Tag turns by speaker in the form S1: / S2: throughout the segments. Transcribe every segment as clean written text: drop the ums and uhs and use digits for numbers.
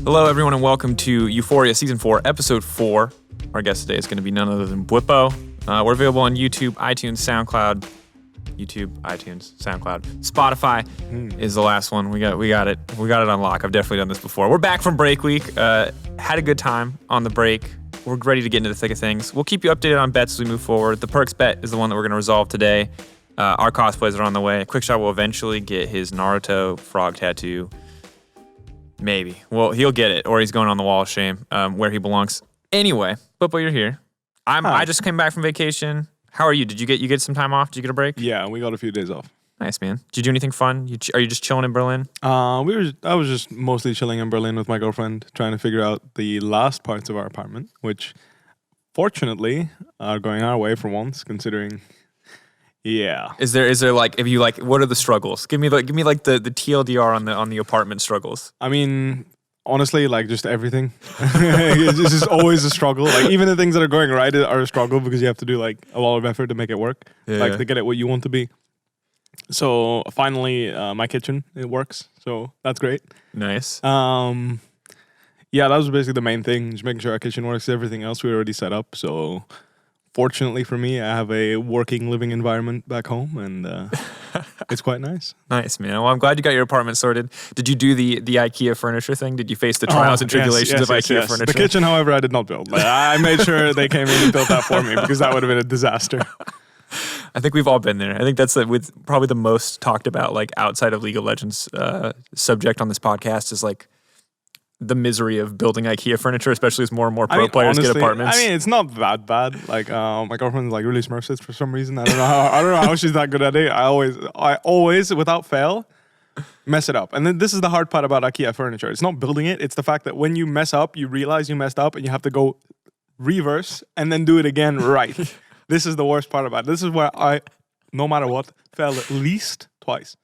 S1: Hello, everyone, and welcome to Euphoria Season 4, Episode 4. Our guest today is going to be none other than Bwipo. We're available on YouTube, iTunes, SoundCloud. Spotify is the last one. We got it on lock. I've definitely done this before. We're back from break week. Had a good time on the break. We're ready to get into the thick of things. We'll keep you updated on bets as we move forward. The Perkz bet is the one that we're going to resolve today. Our cosplays are on the way. Quickshot will eventually get his Naruto frog tattoo. Maybe. Well, he'll get it, or he's going on the wall of shame, where he belongs. Anyway, Bwipo, you're here. I just came back from vacation. How are you? Did you get some time off? Did you get a break?
S2: Yeah, we got a few days off.
S1: Nice, man. Did you do anything fun? Are you just chilling in Berlin?
S2: I was just mostly chilling in Berlin with my girlfriend, trying to figure out the last parts of our apartment, which fortunately are going our way for once, considering. Yeah.
S1: Is there like, if you like, what are the struggles? Give me the TLDR on the apartment struggles.
S2: I mean, honestly, like just everything. It's just always a struggle. Like even the things that are going right are a struggle because you have to do like a lot of effort to make it work, like to get it what you want to be. So finally, my kitchen, it works. So that's great.
S1: Nice.
S2: Yeah, that was basically the main thing, just making sure our kitchen works. Everything else we already set up. So fortunately for me, I have a working living environment back home, and it's quite nice.
S1: Nice, man. Well, I'm glad you got your apartment sorted. Did you do the IKEA furniture thing? Did you face the trials and tribulations of IKEA furniture?
S2: The kitchen, however, I did not build. I made sure they came in and built that for me because that would have been a disaster.
S1: I think we've all been there. I think that's with probably the most talked about, like outside of League of Legends subject on this podcast is like the misery of building IKEA furniture, especially as more and more pro players
S2: honestly,
S1: get apartments.
S2: I mean, it's not that bad. Like, my girlfriend like really smurfs it for some reason. I don't know how she's that good at it. I always, without fail, mess it up. And then this is the hard part about IKEA furniture. It's not building it. It's the fact that when you mess up, you realize you messed up and you have to go reverse and then do it again right. This is the worst part about it. This is where I, no matter what, fell at least twice.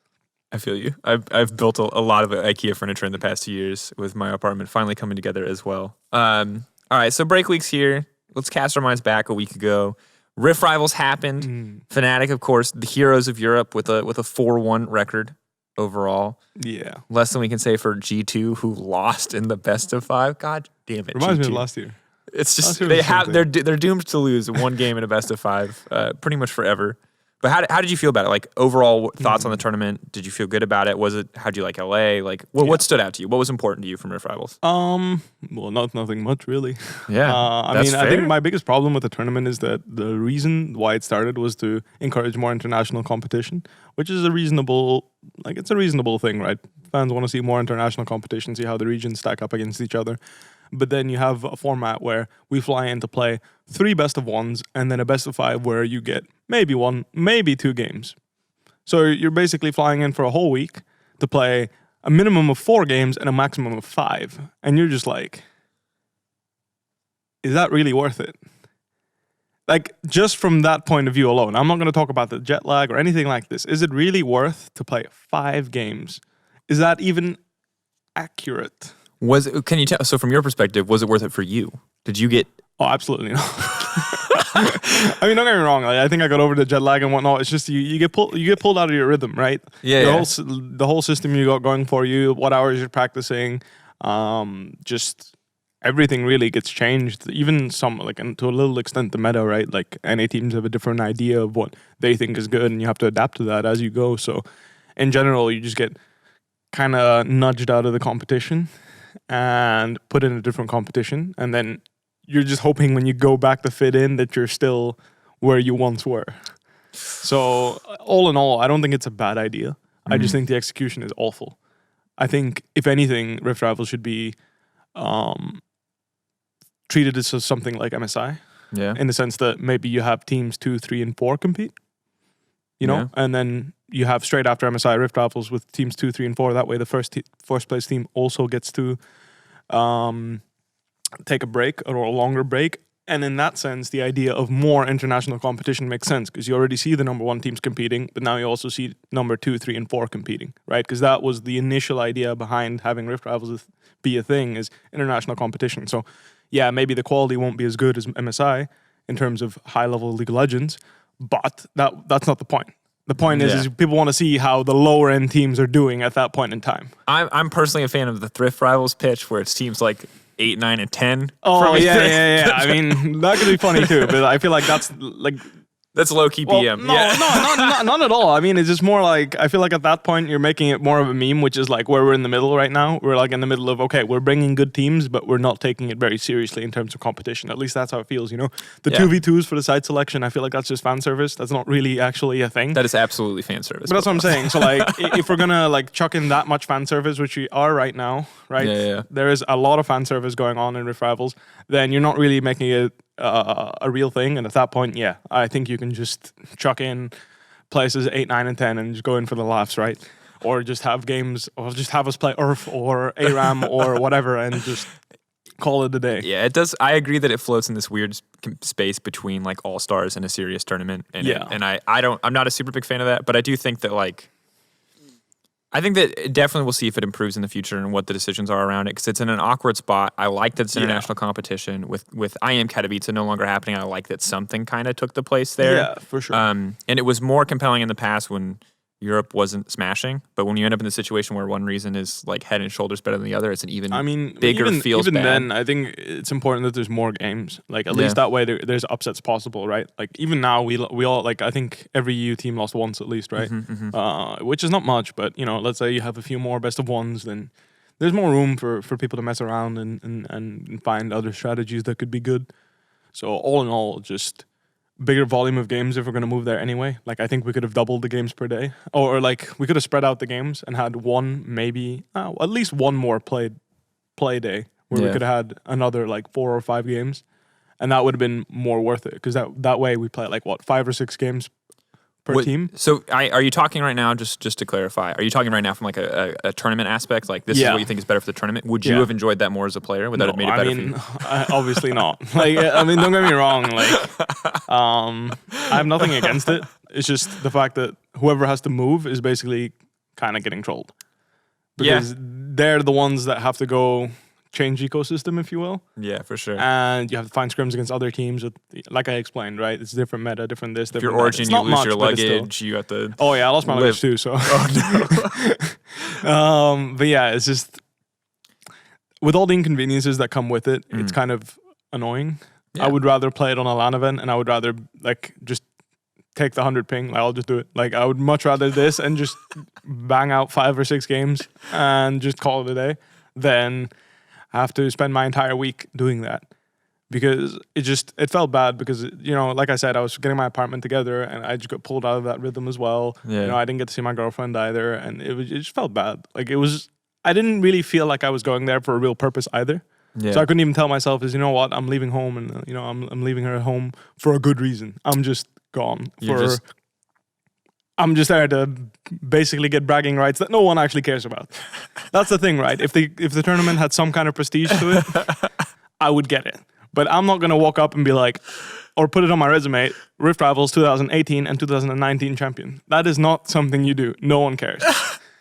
S1: I feel you. I've built a lot of IKEA furniture in the past 2 years with my apartment finally coming together as well. All right, so break week's here. Let's cast our minds back a week ago. Rift Rivals happened. Fnatic, of course, the heroes of Europe with a 4-1 record overall.
S2: Yeah.
S1: Less than we can say for G2, who lost in the best of 5. God damn it.
S2: Reminds
S1: G2.
S2: me of last year.
S1: It's just they're doomed to lose one game in a best of 5 pretty much forever. But how did you feel about it? Like overall thoughts on the tournament? Did you feel good about it? How'd you like LA? Like what stood out to you? What was important to you from Rift Rivals?
S2: Well, nothing much really.
S1: Yeah,
S2: I think my biggest problem with the tournament is that the reason why it started was to encourage more international competition, which is a reasonable thing, right? Fans want to see more international competition, see how the regions stack up against each other. But then you have a format where we fly in to play 3 best of 1s and then a best of 5 where you get maybe 1, maybe 2 games. So you're basically flying in for a whole week to play a minimum of 4 games and a maximum of 5. And you're just like, is that really worth it? Like, just from that point of view alone, I'm not going to talk about the jet lag or anything like this. Is it really worth to play 5 games? Is that even accurate?
S1: Can you tell? So from your perspective, was it worth it for you? Did you get?
S2: Oh, absolutely not. I mean, don't get me wrong. Like, I think I got over the jet lag and whatnot. It's just you get pulled out of your rhythm, right?
S1: Yeah.
S2: The whole system you got going for you, what hours you're practicing, just everything really gets changed. Even and to a little extent, the meta, right? Like NA teams have a different idea of what they think is good, and you have to adapt to that as you go. So, in general, you just get kind of nudged out of the competition and put in a different competition, and then you're just hoping when you go back to fit in that you're still where you once were. So all in all, I don't think it's a bad idea. I just think the execution is awful. I think if anything, Rift Rivals should be treated as something like MSI.
S1: Yeah.
S2: In the sense that maybe you have teams 2, 3, and 4 compete. You know, and then you have straight after MSI Rift Rivals with teams 2, 3, and 4. That way, the first place team also gets to take a break or a longer break. And in that sense, the idea of more international competition makes sense because you already see the number 1 teams competing, but now you also see number 2, 3, and 4 competing, right? Because that was the initial idea behind having Rift Rivals be a thing, is international competition. So, yeah, maybe the quality won't be as good as MSI in terms of high-level League of Legends, but that's not the point. The point is people want to see how the lower end teams are doing at that point in time.
S1: I'm personally a fan of the Thrift Rivals pitch where it's teams like 8, 9, and 10.
S2: Oh, yeah. I mean, that could be funny too, but I feel like that's like...
S1: That's low-key BM.
S2: No, not at all. I mean, it's just more like, I feel like at that point, you're making it more of a meme, which is like where we're in the middle right now. We're like in the middle of, okay, we're bringing good teams, but we're not taking it very seriously in terms of competition. At least that's how it feels, you know? The 2v2s for the side selection, I feel like that's just fan service. That's not really actually a thing.
S1: That is absolutely fan service.
S2: But that's what I'm saying. So like, if we're gonna like chuck in that much fan service, which we are right now, right?
S1: Yeah.
S2: There is a lot of fan service going on in Rift Rivals, then you're not really making it a real thing, and at that point, I think you can just chuck in places 8, 9, and 10 and just go in for the laughs, right? Or just have games, or just have us play Earth or ARAM or whatever and just call it a day.
S1: Yeah, it does. I agree that it floats in this weird space between like all-stars and a serious tournament. And I'm not a super big fan of that, but I do think that like, I think that definitely we'll see if it improves in the future and what the decisions are around it, because it's in an awkward spot. I like that it's international competition. With IM Katowice no longer happening, I like that something kind of took the place there.
S2: Yeah, for sure.
S1: And it was more compelling in the past when Europe wasn't smashing, but when you end up in the situation where one reason is like head and shoulders better than the other, it's an even bigger feels
S2: even
S1: bad.
S2: Then, I think it's important that there's more games. Like at least that way there's upsets possible, right? Like even now we all like I think every EU team lost once at least, right? Which is not much, but you know, let's say you have a few more best of ones, then there's more room for people to mess around and find other strategies that could be good. So all in all, just bigger volume of games if we're going to move there anyway. Like I think we could have doubled the games per day, or like we could have spread out the games and had one, maybe at least one more play day where we could have had another like 4 or 5 games, and that would have been more worth it because that way we play like what 5 or 6 games per team.
S1: So are you talking right now, just to clarify, are you talking right now from like a tournament aspect? Like this is what you think is better for the tournament? Would you have enjoyed that more as a player? Would that have made it better for you?
S2: Obviously not. Like, I mean, don't get me wrong. Like, I have nothing against it. It's just the fact that whoever has to move is basically kind of getting trolled. Because they're the ones that have to go change ecosystem, if you will.
S1: Yeah, for sure.
S2: And you have to find scrims against other teams. With, like I explained, right? It's different meta, different this, different
S1: If you're Origin, you lose your
S2: much,
S1: luggage. You have to.
S2: Oh yeah, I lost my luggage too. So.
S1: Oh
S2: no. But yeah, it's just with all the inconveniences that come with it, it's kind of annoying. Yeah. I would rather play it on a LAN event, and I would rather like just take the 100 ping. Like I'll just do it. Like I would much rather this and just bang out 5 or 6 games and just call it a day than have to spend my entire week doing that, because it felt bad because, you know, like I said, I was getting my apartment together and I just got pulled out of that rhythm as well. Yeah. You know, I didn't get to see my girlfriend either, and it just felt bad. Like I didn't really feel like I was going there for a real purpose either. Yeah. So I couldn't even tell myself, you know what, I'm leaving home, and you know, I'm leaving her at home for a good reason. I'm just gone I'm just there to basically get bragging rights that no one actually cares about. That's the thing, right? If the tournament had some kind of prestige to it, I would get it. But I'm not going to walk up and be like, or put it on my resume, Rift Rivals 2018 and 2019 champion. That is not something you do. No one cares.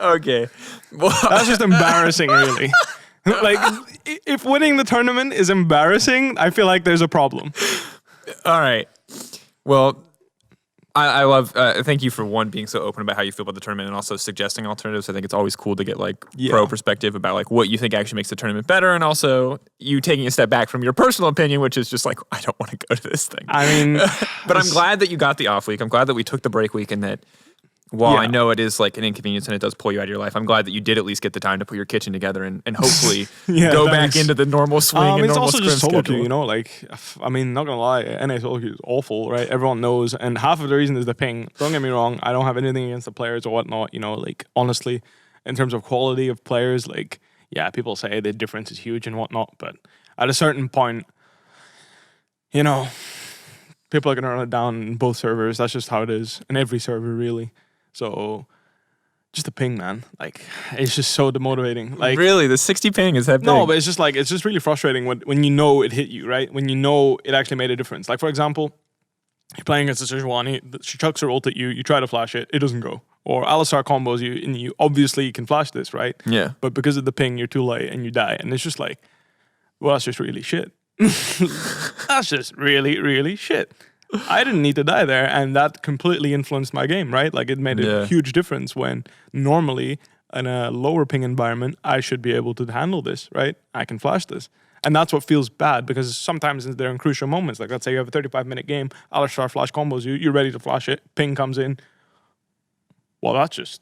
S1: Okay. Well,
S2: that's just embarrassing, really. Like, if winning the tournament is embarrassing, I feel like there's a problem.
S1: All right. Well, I love, thank you for being so open about how you feel about the tournament and also suggesting alternatives. I think it's always cool to get like pro perspective about like what you think actually makes the tournament better, and also you taking a step back from your personal opinion, which is just like, I don't want to go to this thing.
S2: I mean,
S1: but I'm glad that you got the off week. I'm glad that we took the break week, and that while I know it is like an inconvenience and it does pull you out of your life, I'm glad that you did at least get the time to put your kitchen together and hopefully go back into the normal swing and
S2: it's
S1: normal
S2: also just solo
S1: schedule.
S2: queue, you know, like, I mean, not gonna lie, NA solo queue is awful, right? Everyone knows, and half of the reason is the ping. Don't get me wrong, I don't have anything against the players or whatnot, you know, like, honestly, in terms of quality of players, like, yeah, people say the difference is huge and whatnot, but at a certain point, you know, people are gonna run it down in both servers. That's just how it is, in every server, really. So, just the ping, man. Like, it's just so demotivating. Like,
S1: really, the 60 ping is that big?
S2: No, but it's just like, it's just really frustrating when you know it hit you, right? When you know it actually made a difference. Like, for example, you're playing against a Sejuani, she chucks her ult at you, you try to flash it, it doesn't go. Or Alistar combos you, and you obviously can flash this, right?
S1: Yeah.
S2: But because of the ping, you're too late and you die. And it's just like, well, that's just really shit. That's just really, really shit. I didn't need to die there, and that completely influenced my game, right? Like, it made a huge difference when normally in a lower ping environment, I should be able to handle this, right? I can flash this. And that's what feels bad, because sometimes they're in crucial moments. Like, let's say you have a 35-minute game, Alistar flash combos you, you're ready to flash it, ping comes in. Well, that's just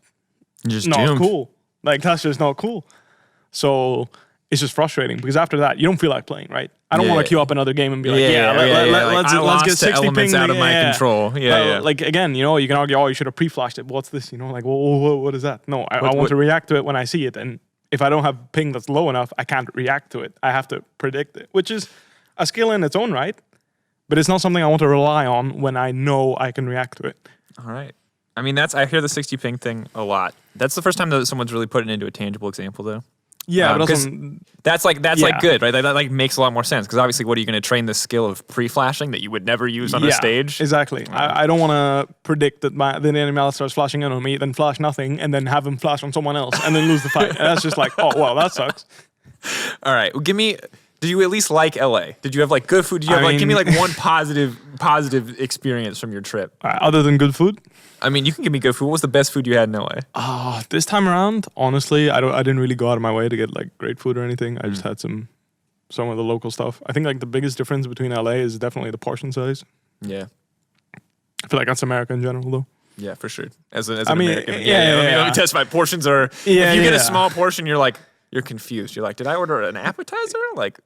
S2: not
S1: doomed.
S2: cool. Like, that's just not cool. So it's just frustrating, because after that, you don't feel like playing, right? I don't want to queue up another game and be like, let's get 60
S1: elements
S2: ping
S1: out of my control.
S2: Like, again, you can argue, oh, you should have pre-flashed it. What's this? Like, what is that? No, I want to react to it when I see it. And if I don't have ping that's low enough, I can't react to it. I have to predict it, which is a skill in its own right. But it's not something I want to rely on when I know I can react to it.
S1: All right. I mean, I hear the 60 ping thing a lot. That's the first time that someone's really put it into a tangible example, though.
S2: Yeah, but
S1: that's like good, right? That like makes a lot more sense, because obviously, what are you going to train the skill of pre-flashing that you would never use on a stage?
S2: Exactly. I don't want to predict that the enemy starts flashing in on me, then flash nothing, and then have him flash on someone else, and then lose the fight. And that's just like, oh well, that sucks.
S1: All right, well, did you at least like LA? Did you have like good food? Did you have give me like one positive experience from your trip?
S2: Other than good food?
S1: I mean, you can give me good food. What was the best food you had in LA?
S2: This time around, honestly, I didn't really go out of my way to get like great food or anything. I just had some of the local stuff. I think like the biggest difference between LA is definitely the portion size.
S1: Yeah.
S2: I feel like that's America in general, though.
S1: Yeah, for sure. As an American. Let me test my portions are. If you get a small portion, you're confused. You're like, did I order an appetizer? Like,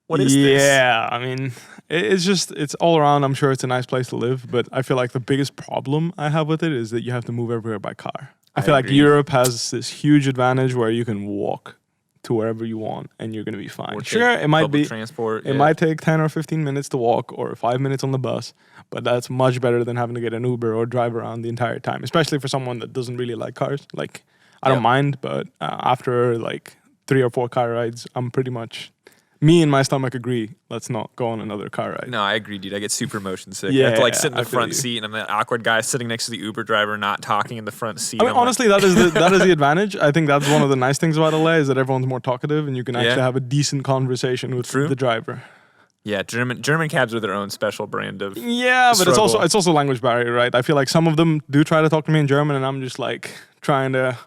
S1: what is this?
S2: Yeah, I mean, it's all around. I'm sure it's a nice place to live, but I feel like the biggest problem I have with it is that you have to move everywhere by car. I feel like Europe has this huge advantage where you can walk to wherever you want and you're going to be fine.
S1: Or
S2: sure, it might be
S1: transport.
S2: It might take 10 or 15 minutes to walk or 5 minutes on the bus, but that's much better than having to get an Uber or drive around the entire time, especially for someone that doesn't really like cars. Like, I don't mind, but after like 3 or 4 car rides, I'm pretty much... Me and my stomach agree. Let's not go on another car ride.
S1: No, I agree, dude. I get super motion sick. I have to sit in the front seat, and I'm that awkward guy sitting next to the Uber driver, not talking in the front seat.
S2: I mean, honestly, that is the advantage. I think that's one of the nice things about LA is that everyone's more talkative, and you can actually have a decent conversation with the driver.
S1: Yeah, German cabs are their own special brand of
S2: but it's also language barrier, right? I feel like some of them do try to talk to me in German, and I'm just like trying to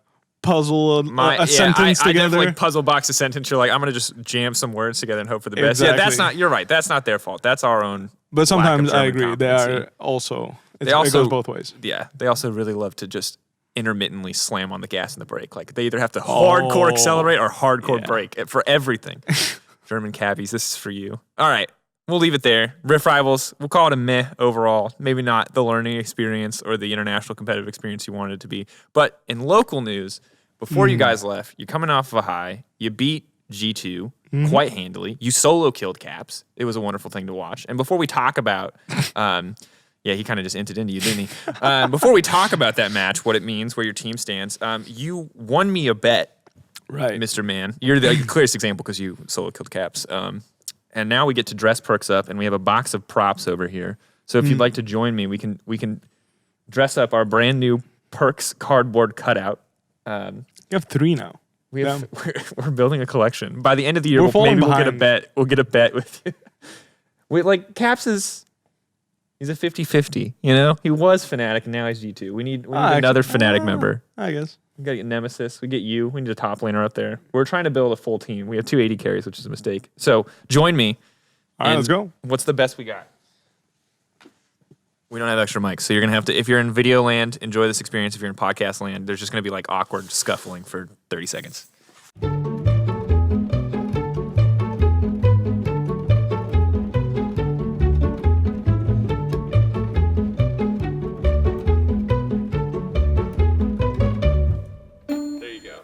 S2: puzzle a sentence together.
S1: I definitely puzzle box a sentence. You're like, I'm gonna just jam some words together and hope for the best. Yeah, you're right. That's not their fault. That's our own.
S2: But sometimes I agree. They are also. It goes both ways.
S1: Yeah, they also really love to just intermittently slam on the gas and the brake. Like they either have to hardcore accelerate or hardcore brake for everything. German cabbies, this is for you. All right. We'll leave it there. Rift Rivals, we'll call it a meh overall. Maybe not the learning experience or the international competitive experience you wanted it to be. But in local news, before you guys left, you're coming off of a high. You beat G2 quite handily. You solo killed Caps. It was a wonderful thing to watch. And before we talk about, he kind of just entered into you, didn't he? Before we talk about that match, what it means, where your team stands, you won me a bet,
S2: right,
S1: Mr. Man. You're the clearest example because you solo killed Caps. And now we get to dress Perkz up, and we have a box of props over here. So if you'd like to join me, we can dress up our brand new Perkz cardboard cutout.
S2: You have 3 now.
S1: We're building a collection. By the end of the year, maybe we'll get a bet. We'll get a bet with you. Caps he's a 50-50, you know? He was Fnatic and now he's G2. We need another Fnatic member.
S2: I guess.
S1: We gotta get Nemesis. We get you. We need a top laner up there. We're trying to build a full team. We have 2 AD carries, which is a mistake. So join me.
S2: All right, let's go.
S1: What's the best we got? We don't have extra mics, so you're gonna have to. If you're in video land, enjoy this experience. If you're in podcast land, there's just gonna be like awkward scuffling for 30 seconds.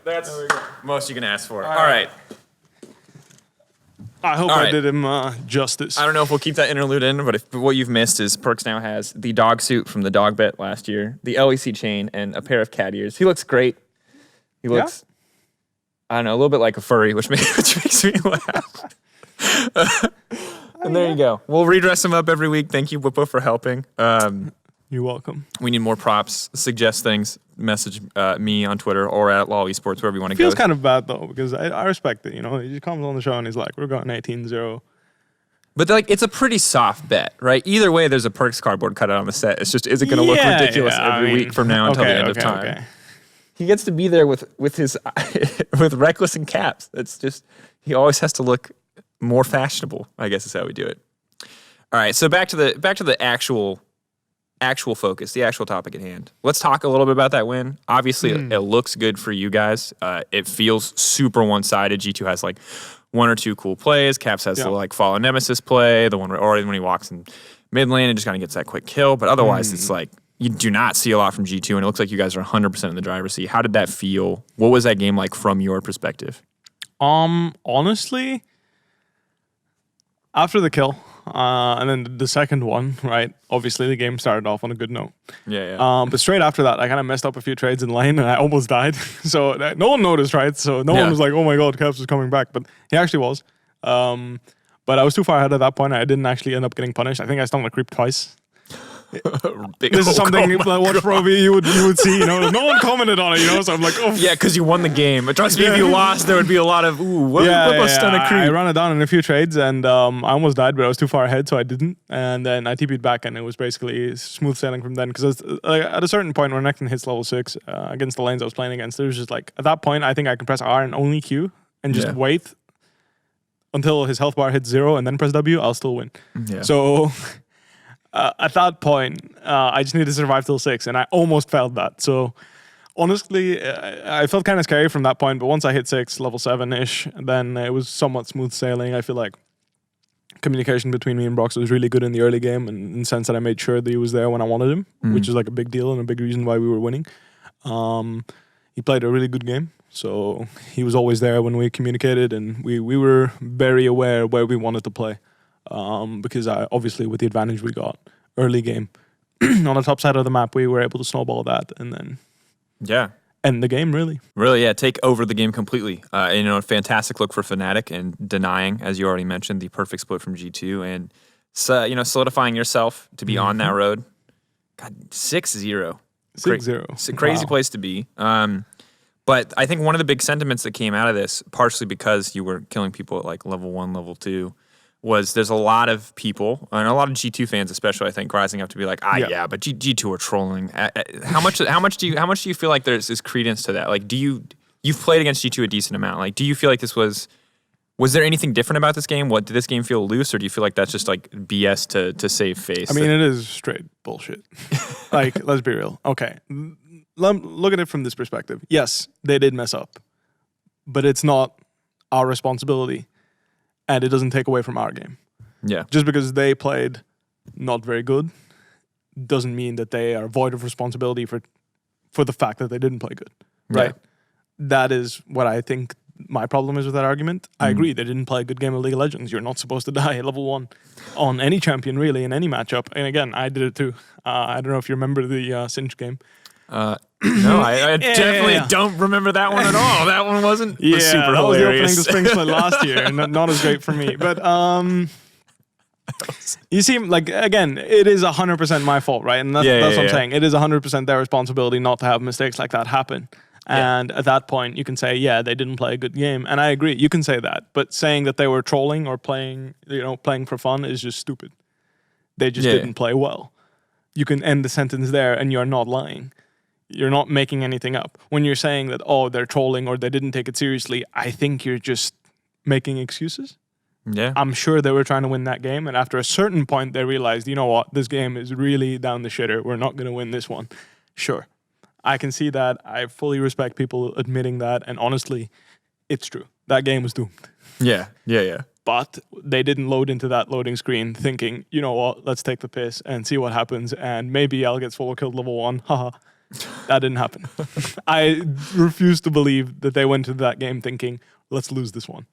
S1: That's most you can ask for. All right.
S2: I hope I did him justice.
S1: I don't know if we'll keep that interlude in, but what you've missed is Perkz now has the dog suit from the dog bet last year, the LEC chain, and a pair of cat ears. He looks great. He looks, I don't know, a little bit like a furry, which makes me laugh. And there you go. We'll redress him up every week. Thank you, Bwipo, for helping.
S2: You're welcome.
S1: We need more props. Suggest things. Message me on Twitter or at Law Esports, wherever you want to go.
S2: Feels kind of bad, though, because I respect it. You know, he just comes on the show and he's like, we're going 18-0.
S1: But like, it's a pretty soft bet, right? Either way, there's a Perkz cardboard cutout on the set. It's just, is it going to look ridiculous every week from now until the end of time? Okay. He gets to be there with his with Reckless and Caps. It's just, he always has to look more fashionable, I guess is how we do it. All right, so back to the actual focus, the actual topic at hand. Let's talk a little bit about that win. Obviously, it looks good for you guys. It feels super one-sided. G2 has like one or two cool plays. Caps has the like follow Nemesis play, the one or when he walks in mid lane and just kind of gets that quick kill. But otherwise, it's like you do not see a lot from G2, and it looks like you guys are 100% in the driver's seat. How did that feel? What was that game like from your perspective?
S2: Honestly, after the kill, and then the second one, right? Obviously, the game started off on a good note.
S1: Yeah.
S2: But straight after that, I kind of messed up a few trades in lane, and I almost died. So no one noticed, right? So no one was like, "Oh my god, Caps is coming back," but he actually was. But I was too far ahead at that point. I didn't actually end up getting punished. I think I stumbled a creep twice. This is something like Watch Pro V you would see, no one commented on it, so I'm like, oh.
S1: Yeah, because you won the game. Trust me, if you lost, there would be a lot of, what stun a creep.
S2: I ran it down in a few trades, and I almost died, but I was too far ahead, so I didn't. And then I TP'd back, and it was basically smooth sailing from then. Because at a certain point, when Necton hits level 6, against the lanes I was playing against, it was just like, at that point, I think I can press R and only Q, and just wait until his health bar hits 0, and then press W, I'll still win.
S1: Yeah.
S2: So... at that point, I just needed to survive till 6, and I almost failed that. So, honestly, I felt kind of scary from that point, but once I hit 6, level 7-ish, then it was somewhat smooth sailing. I feel like communication between me and Broxah was really good in the early game, and in the sense that I made sure that he was there when I wanted him, which is like a big deal and a big reason why we were winning. He played a really good game, so he was always there when we communicated, and we were very aware where we wanted to play. Because obviously with the advantage we got early game on the top side of the map, we were able to snowball that and then end the game really.
S1: Take over the game completely. A fantastic look for Fnatic and denying, as you already mentioned, the perfect split from G2 and solidifying yourself to be on that road. God, 6-0.
S2: 6-0.
S1: Crazy place to be. But I think one of the big sentiments that came out of this, partially because you were killing people at like level 1, level 2, was there's a lot of people, and a lot of G2 fans especially, I think, rising up to be like, but G2 are trolling. How much do you feel like there's credence to that? Like, you've played against G2 a decent amount. Like, do you feel like this was there anything different about this game? Did this game feel loose, or do you feel like that's just like BS to save face?
S2: I mean, it is straight bullshit. Like, let's be real. Okay, look at it from this perspective. Yes, they did mess up, but it's not our responsibility. And it doesn't take away from our game.
S1: Yeah.
S2: Just because they played not very good doesn't mean that they are void of responsibility for the fact that they didn't play good. Right? Yeah. That is what I think my problem is with that argument. I agree, they didn't play a good game of League of Legends. You're not supposed to die at level 1 on any champion, really, in any matchup. And again, I did it too. I don't know if you remember the Sinch game.
S1: No, I definitely don't remember that one at all. That one wasn't super hilarious.
S2: That was the opening to Spring Split last year, and not as great for me. But you see, like, again, it is 100% my fault, right? And that's what I'm saying. It is 100% their responsibility not to have mistakes like that happen. And at that point, you can say, they didn't play a good game. And I agree, you can say that. But saying that they were trolling or playing for fun is just stupid. They just didn't play well. You can end the sentence there, and you're not lying. You're not making anything up. When you're saying that, they're trolling or they didn't take it seriously, I think you're just making excuses.
S1: Yeah.
S2: I'm sure they were trying to win that game, and after a certain point, they realized, you know what, this game is really down the shitter. We're not going to win this one. Sure. I can see that. I fully respect people admitting that, and honestly, it's true. That game was doomed.
S1: Yeah.
S2: But they didn't load into that loading screen thinking, you know what, let's take the piss and see what happens, and maybe I'll get solo killed level 1. Haha. That didn't happen. I refuse to believe that they went into that game thinking, let's lose this one.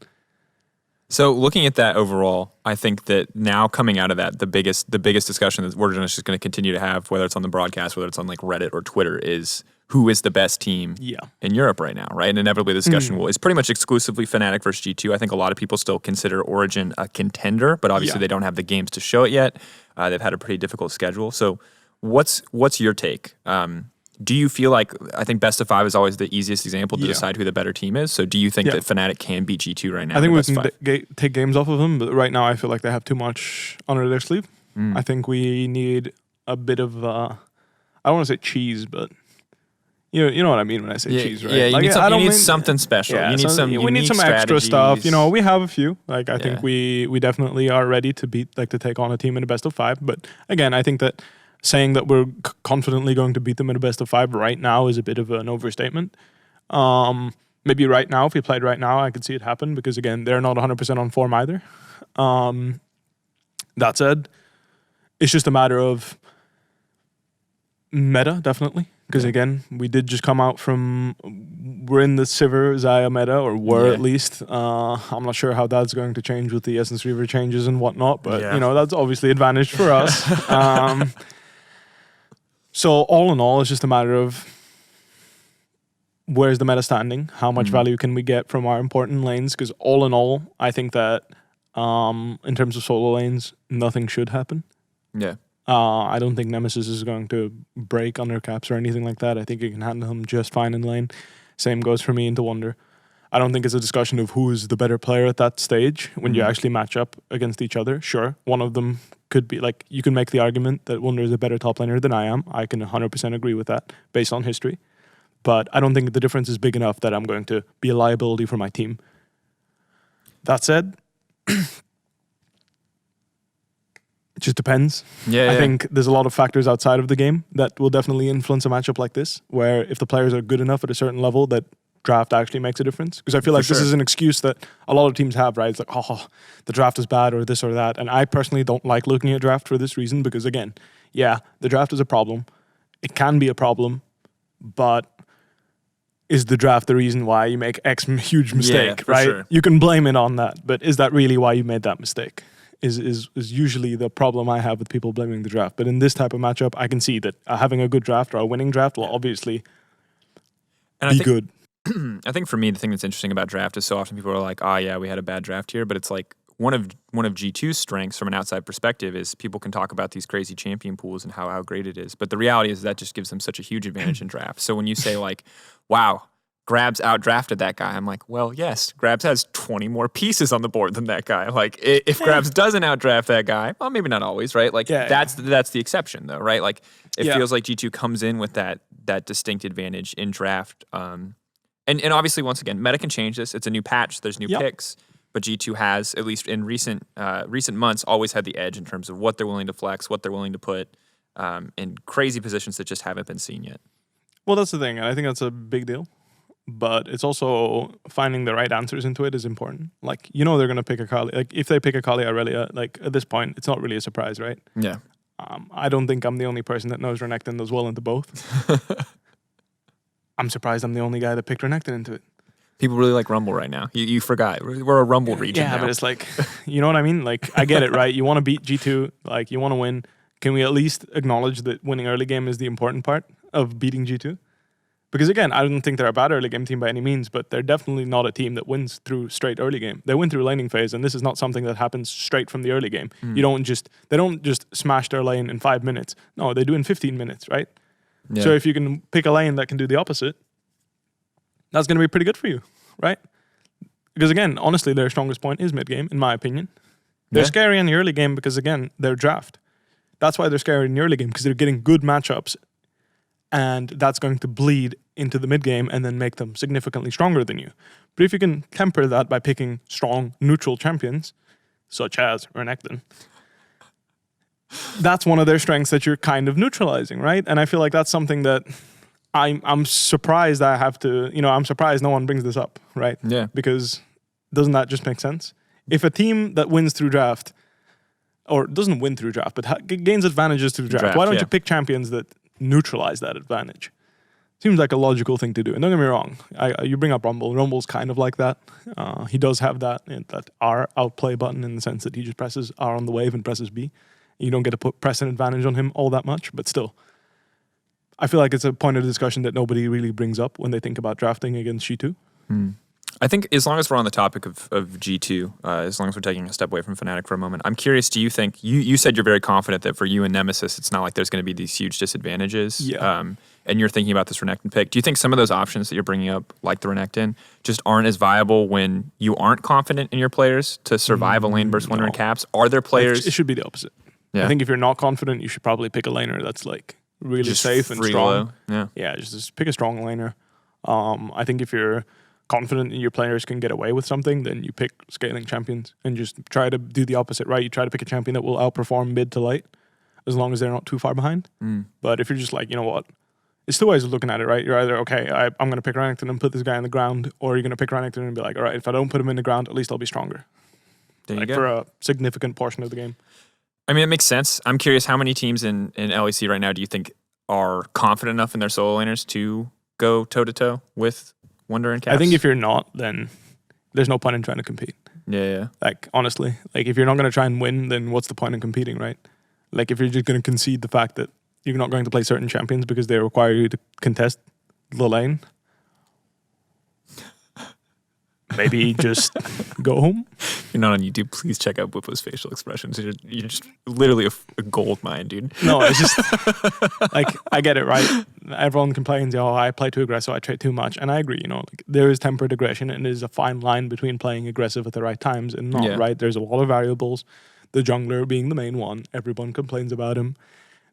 S1: So looking at that overall, I think that now coming out of that, the biggest discussion that we're just going to continue to have, whether it's on the broadcast, whether it's on like Reddit or Twitter, is who is the best team in Europe right now, right? And inevitably the discussion is pretty much exclusively Fnatic versus G2. I think a lot of people still consider Origin a contender, but obviously they don't have the games to show it yet. They've had a pretty difficult schedule. So what's your take? Do you feel like, I think best of 5 is always the easiest example to decide who the better team is. So do you think that Fnatic can beat G2 right now?
S2: I think we can take games off of them, but right now I feel like they have too much under their sleeve. I think we need a bit of, I don't want to say cheese, but you know what I mean when I say cheese, right?
S1: Yeah, you
S2: like,
S1: need something special.
S2: Yeah,
S1: you need
S2: we need some extra stuff. We have a few. Like I think we definitely are ready to to take on a team in a best of 5. But again, I think that saying that we're confidently going to beat them in a best of 5 right now is a bit of an overstatement. Maybe right now, if we played right now, I could see it happen because again, they're not 100% on form either. That said, it's just a matter of meta, definitely. Because again, we did just come out from, we're in the Sivir Xayah meta, or were at least. I'm not sure how that's going to change with the Essence Reaver changes and whatnot, but that's obviously advantage for us. So all in all, it's just a matter of where's the meta standing, how much value can we get from our important lanes, because all in all, I think that in terms of solo lanes, nothing should happen.
S1: Yeah.
S2: I don't think Nemesis is going to break under caps or anything like that. I think it can handle him just fine in lane. Same goes for me into Wonder. I don't think it's a discussion of who is the better player at that stage when you actually match up against each other. Sure, one of them could be, like, you can make the argument that Wonder is a better top laner than I am. I can 100% agree with that based on history. But I don't think the difference is big enough that I'm going to be a liability for my team. That said, it just depends. I think there's a lot of factors outside of the game that will definitely influence a matchup like this, where if the players are good enough at a certain level, that draft actually makes a difference. Because I feel like this is an excuse that a lot of teams have, right? It's like, the draft is bad or this or that. And I personally don't like looking at draft for this reason because, again, the draft is a problem. It can be a problem, but is the draft the reason why you make X huge mistake, right?
S1: Sure.
S2: You can blame it on that, but is that really why you made that mistake? Is usually the problem I have with people blaming the draft. But in this type of matchup, I can see that having a good draft or a winning draft will obviously be good.
S1: I think for me, the thing that's interesting about draft is so often people are like, we had a bad draft here. But it's like one of G2's strengths from an outside perspective is people can talk about these crazy champion pools and how great it is. But the reality is that just gives them such a huge advantage in draft. So when you say like, wow, Grabs outdrafted that guy, I'm like, well, yes, Grabs has 20 more pieces on the board than that guy. Like, if Grabs doesn't outdraft that guy, well, maybe not always, right? Like, that's the exception, though, right? Like, it feels like G2 comes in with that distinct advantage in draft. And obviously, once again, meta can change this. It's a new patch. There's new picks. But G2 has, at least in recent months, always had the edge in terms of what they're willing to flex, what they're willing to put in crazy positions that just haven't been seen yet.
S2: Well, that's the thing. And I think that's a big deal. But it's also finding the right answers into it is important. Like, they're going to pick a Kali. Like, if they pick a Kali Aurelia, like, at this point, it's not really a surprise, right?
S1: Yeah.
S2: I don't think I'm the only person that knows Renekton does well into both. I'm surprised I'm the only guy that picked Renekton into it.
S1: People really like Rumble right now. You forgot. We're a Rumble region now.
S2: Yeah, but it's like, you know what I mean? Like, I get it, right? You want to beat G2. Like, you want to win. Can we at least acknowledge that winning early game is the important part of beating G2? Because again, I don't think they're a bad early game team by any means, but they're definitely not a team that wins through straight early game. They win through laning phase, and this is not something that happens straight from the early game. They don't just smash their lane in 5 minutes. No, they do in 15 minutes, right? Yeah. So if you can pick a lane that can do the opposite, that's going to be pretty good for you, right? Because again, honestly, their strongest point is mid game, in my opinion. They're scary in the early game because again, they're draft. That's why they're scary in the early game, because they're getting good matchups. And that's going to bleed into the mid game and then make them significantly stronger than you. But if you can temper that by picking strong, neutral champions, such as Renekton, that's one of their strengths that you're kind of neutralizing, right? And I feel like that's something that I'm surprised I have to, I'm surprised no one brings this up, right?
S1: Yeah.
S2: Because doesn't that just make sense? If a team that wins through draft, or doesn't win through draft, but gains advantages through draft, why don't you pick champions that neutralize that advantage? Seems like a logical thing to do. And don't get me wrong, you bring up Rumble. Rumble's kind of like that. He does have that R outplay button in the sense that he just presses R on the wave and presses B. You don't get to press an advantage on him all that much, but still. I feel like it's a point of discussion that nobody really brings up when they think about drafting against G2.
S1: I think as long as we're on the topic of G2, as long as we're taking a step away from Fnatic for a moment, I'm curious, do you think, you said you're very confident that for you and Nemesis, it's not like there's going to be these huge disadvantages, and you're thinking about this Renekton pick. Do you think some of those options that you're bringing up, like the Renekton, just aren't as viable when you aren't confident in your players to survive a lane versus Wonder and Caps? Are there players...
S2: It should be the opposite.
S1: Yeah.
S2: I think if you're not confident, you should probably pick a laner that's like really
S1: Just
S2: safe and
S1: free
S2: strong.
S1: low.
S2: Yeah, just pick a strong laner. I think if you're confident in your players can get away with something, then you pick scaling champions and just try to do the opposite, right? You try to pick a champion that will outperform mid to late as long as they're not too far behind. But if you're just like, you know what, it's two ways of looking at it, right? You're either, okay, I'm going to pick Renekton and put this guy in the ground, or you're going to pick Renekton and be like, all right, if I don't put him in the ground, at least I'll be stronger.
S1: There you go.
S2: For a significant portion of the game.
S1: I mean, it makes sense. I'm curious, how many teams in LEC right now do you think are confident enough in their solo laners to go toe-to-toe with Wonder and Caps?
S2: I think if you're not, then there's no point in trying to compete.
S1: Yeah.
S2: Like, honestly, like if you're not going to try and win, then what's the point in competing, right? Like if you're just going to concede the fact that you're not going to play certain champions because they require you to contest the lane, maybe just go home.
S1: If you're not on YouTube, please check out Bwipo's facial expressions. You're just literally a gold mine, dude.
S2: No, it's just like, I get it, right? Everyone complains, oh, I play too aggressive, I trade too much. And I agree, you know, like, there is tempered aggression and there's a fine line between playing aggressive at the right times and not, right? There's a lot of variables. The jungler being the main one. Everyone complains about him.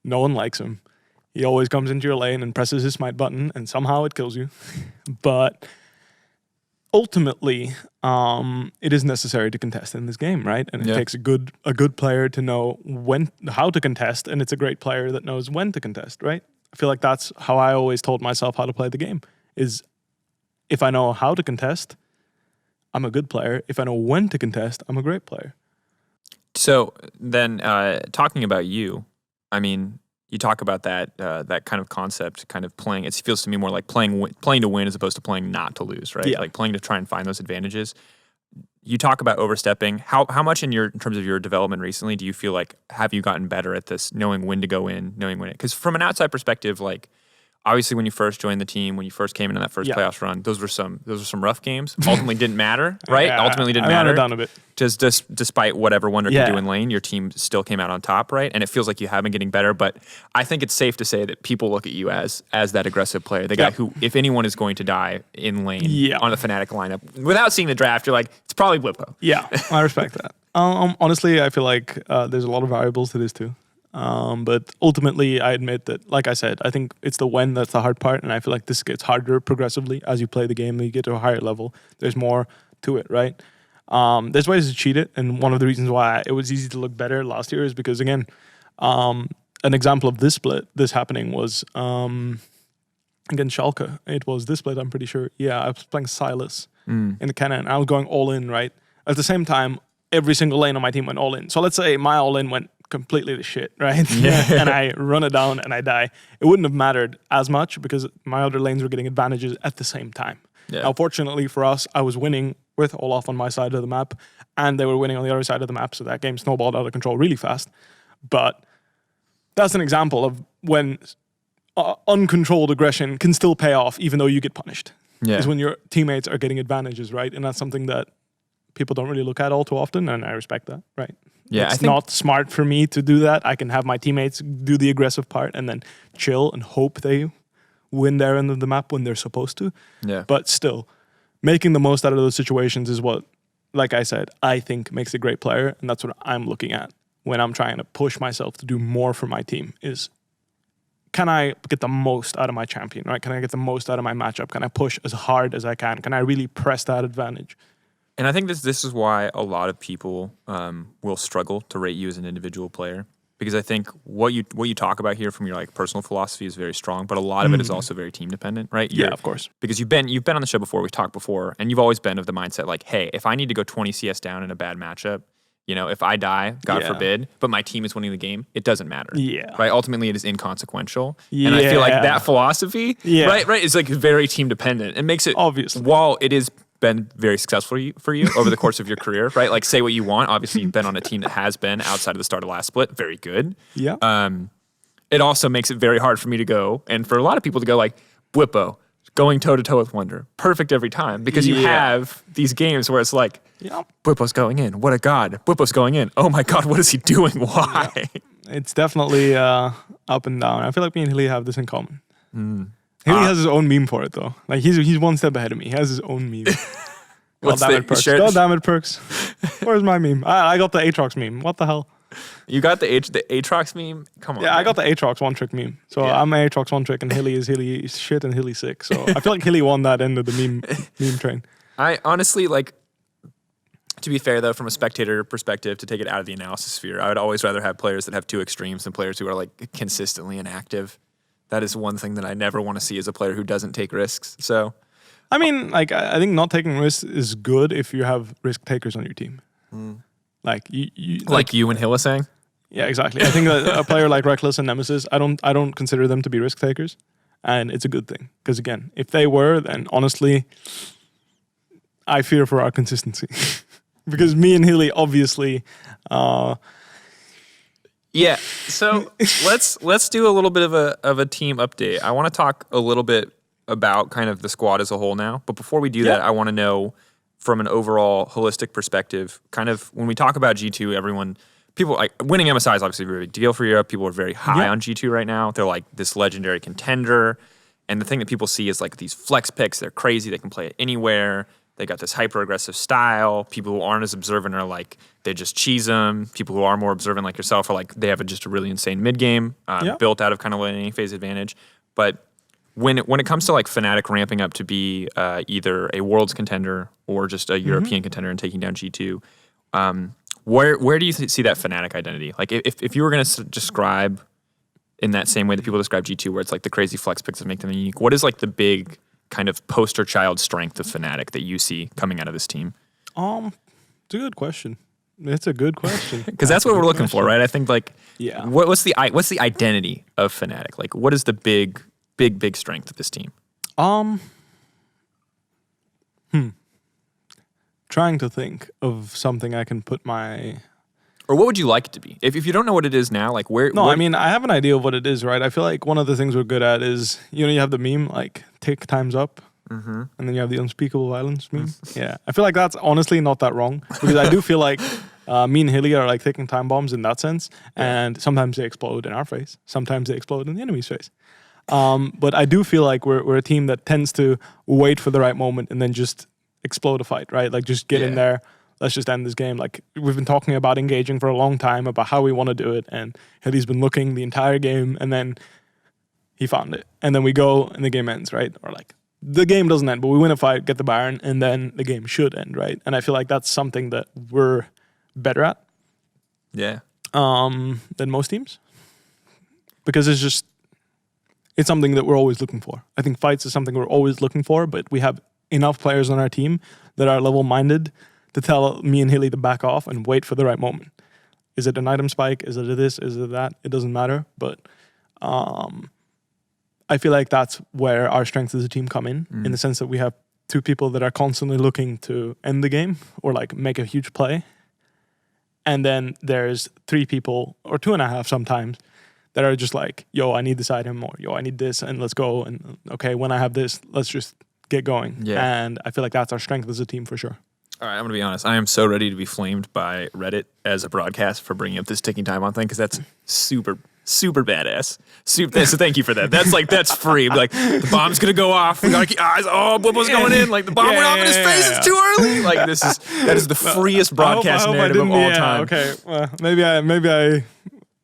S2: No one likes him. He always comes into your lane and presses his smite button and somehow it kills you. But ultimately, it is necessary to contest in this game, right? And it takes a good player to know how to contest, and it's a great player that knows when to contest, right? I feel like that's how I always told myself how to play the game, is if I know how to contest, I'm a good player. If I know when to contest, I'm a great player. So
S1: then, talking about you, I mean, you talk about that kind of concept, kind of playing. It feels to me more like playing to win as opposed to playing not to lose, right?
S2: Yeah.
S1: Like playing to try and find those advantages. You talk about overstepping. How much in terms of your development recently do you feel like have you gotten better at this, knowing when to go in, knowing when it? Because from an outside perspective, like obviously when you first joined the team, when you first came in on that first playoffs run, those were some rough games. Ultimately didn't matter, right? Ultimately didn't matter.
S2: Down a bit.
S1: Just despite whatever Wonder could do in lane, your team still came out on top, right? And it feels like you have been getting better. But I think it's safe to say that people look at you as that aggressive player, the guy who, if anyone is going to die in lane on the Fnatic lineup, without seeing the draft, you're like, it's probably Bwipo.
S2: Yeah, I respect that. Honestly, I feel like there's a lot of variables to this too. But ultimately, I admit that, like I said, I think it's the when that's the hard part, and I feel like this gets harder progressively as you play the game and you get to a higher level. There's more to it, right? There's ways to cheat it, and one of the reasons why it was easy to look better last year is because, again, an example of this happening was against Schalke. It was this split, I'm pretty sure. Yeah, I was playing Silas in the cannon, and I was going all in, right? At the same time, every single lane on my team went all in. So let's say my all in went completely to shit, right? And I run it down and I die. It wouldn't have mattered as much because my other lanes were getting advantages at the same time. Now, fortunately for us, I was winning with Olaf on my side of the map and they were winning on the other side of the map, so that game snowballed out of control really fast. But that's an example of when uncontrolled aggression can still pay off even though you get punished. Is when your teammates are getting advantages, right? And that's something that people don't really look at all too often, and I respect that, right?
S1: Yeah,
S2: it's not smart for me to do that. I can have my teammates do the aggressive part and then chill and hope they win their end of the map when they're supposed to.
S1: Yeah.
S2: But still, making the most out of those situations is what, like I said, I think makes a great player, and that's what I'm looking at when I'm trying to push myself to do more for my team is, can I get the most out of my champion, right? Can I get the most out of my matchup? Can I push as hard as I can? Can I really press that advantage?
S1: And I think this is why a lot of people will struggle to rate you as an individual player, because I think what you talk about here from your like personal philosophy is very strong, but a lot of it is also very team dependent, right?
S2: Of course.
S1: Because you've been on the show before, we've talked before, and you've always been of the mindset like, hey, if I need to go 20 CS down in a bad matchup, you know, if I die, God forbid, but my team is winning the game, it doesn't matter. Right? Ultimately, it is inconsequential. And I feel like that philosophy, right, is like very team dependent. It makes it,
S2: obviously,
S1: while it is been very successful for you over the course of your career, right? Like, say what you want. Obviously, you've been on a team that has been, outside of the start of last split, very good. It also makes it very hard for me to go, and for a lot of people to go like, Bwipo, going toe-to-toe with Wonder. Perfect every time. Because you have these games where it's like, Bwipo's going in. What a god. Bwipo's going in. Oh my god, what is he doing? Why?
S2: Yeah. It's definitely up and down. I feel like me and Hilly have this in common. Hilly has his own meme for it, though. Like, he's one step ahead of me. He has his own meme. God damn it, Perkz. God damn it, Perkz. Where's my meme? I got the Aatrox meme. What the hell?
S1: You got the Aatrox meme? Come on.
S2: Yeah,
S1: man.
S2: I got the Aatrox one-trick meme. So I'm Aatrox one-trick, and Hilly is shit, and Hilly sick. So I feel like Hilly won that end of the meme train.
S1: I honestly, like, to be fair, though, from a spectator perspective, to take it out of the analysis sphere, I would always rather have players that have two extremes than players who are, like, consistently inactive. That is one thing that I never want to see as a player who doesn't take risks. So,
S2: I mean, like, I think not taking risks is good if you have risk takers on your team. Like you and Hill is saying.
S1: Yeah,
S2: exactly. I think that a player like Reckless and Nemesis, I don't consider them to be risk takers, and it's a good thing because again, if they were, then honestly, I fear for our consistency because me and Hilly obviously.
S1: Yeah, so let's do a little bit of a team update. I want to talk a little bit about kind of the squad as a whole now, but before we do that, I want to know from an overall holistic perspective, kind of when we talk about G2, people like winning MSI is obviously a very big deal for Europe. People are very high on G2 right now. They're like this legendary contender, and the thing that people see is like these flex picks. They're crazy. They can play it anywhere. They got this hyper-aggressive style. People who aren't as observant are like, they just cheese them. People who are more observant like yourself are like, they have just a really insane mid-game built out of kind of laning phase advantage. But when it comes to like Fnatic ramping up to be either a Worlds contender or just a European contender and taking down G2, where do you see that Fnatic identity? Like if you were going to describe in that same way that people describe G2, where it's like the crazy flex picks that make them unique, what is like the big kind of poster child strength of Fnatic that you see coming out of this team?
S2: It's a good question. It's a good question.
S1: Because that's what we're looking for, right? I think like,
S2: yeah.
S1: What's the identity of Fnatic? Like, what is the big strength of this team?
S2: Trying to think of something I can put my...
S1: Or what would you like it to be? If you don't know what it is now, like where...
S2: No, I mean, I have an idea of what it is, right? I feel like one of the things we're good at is, you have the meme, like, tick times up, and then you have the unspeakable violence meme. Yeah. I feel like that's honestly not that wrong, because I do feel like me and Hilly are like taking time bombs in that sense, and sometimes they explode in our face, sometimes they explode in the enemy's face. But I do feel like we're a team that tends to wait for the right moment and then just explode a fight, right? Like, just get in there. Let's just end this game. Like, we've been talking about engaging for a long time about how we want to do it, and Hilly's been looking the entire game, and then he found it. And then we go, and the game ends, right? Or like, the game doesn't end, but we win a fight, get the Baron, and then the game should end, right? And I feel like that's something that we're better at.
S1: Yeah.
S2: Than most teams. Because it's something that we're always looking for. I think fights is something we're always looking for, but we have enough players on our team that are level-minded to tell me and Hilly to back off and wait for the right moment. Is it an item spike? Is it this? Is it that? It doesn't matter. But I feel like that's where our strength as a team come in the sense that we have two people that are constantly looking to end the game or like make a huge play. And then there's three people, or 2.5 sometimes, that are just like, yo, I need this item, or yo, I need this, and let's go. And okay, when I have this, let's just get going. Yeah. And I feel like that's our strength as a team for sure.
S1: All right, I'm going to be honest. I am so ready to be flamed by Reddit as a broadcast for bringing up this ticking time on thing, because that's super, super badass. So thank you for that. That's free. Like, the bomb's going to go off. We got to keep eyes. Oh, Bwipo's going in. Like, the bomb went off in his face. It's too early. Like, that is the freest broadcast narrative of all time.
S2: Okay, well, maybe I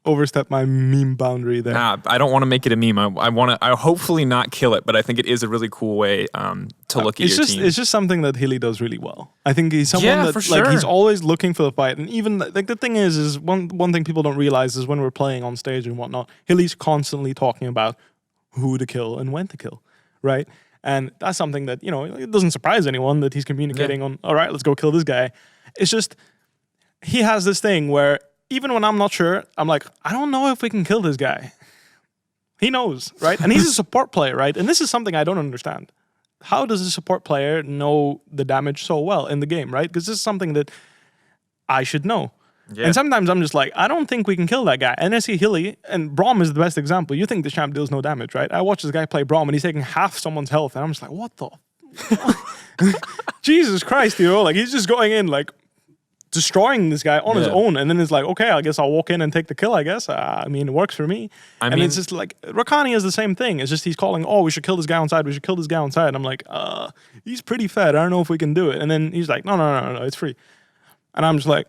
S2: overstep my meme boundary there.
S1: Nah, I don't want to make it a meme. I hopefully not kill it, but I think it is a really cool way to look at your team.
S2: It's just something that Hilly does really well. I think he's someone that like he's always looking for the fight, and even like the thing is one thing people don't realize is when we're playing on stage and whatnot, Hilly's constantly talking about who to kill and when to kill, right? And that's something that it doesn't surprise anyone that he's communicating on. All right, let's go kill this guy. It's just he has this thing where, even when I'm not sure, I'm like, I don't know if we can kill this guy. He knows, right? And he's a support player, right? And this is something I don't understand. How does a support player know the damage so well in the game, right? Because this is something that I should know.
S1: Yeah.
S2: And sometimes I'm just like, I don't think we can kill that guy. And I see Hilly, and Braum is the best example. You think the champ deals no damage, right? I watch this guy play Braum, and he's taking half someone's health, and I'm just like, what the? Jesus Christ, like he's just going in like destroying this guy on his own, and then it's like, okay, I guess I'll walk in and take the kill, I guess. I mean, it works for me. And it's just like, Rakani is the same thing. It's just he's calling, oh, we should kill this guy on side, we should kill this guy on side. And I'm like, he's pretty fed, I don't know if we can do it. And then he's like, no, it's free. And I'm just like,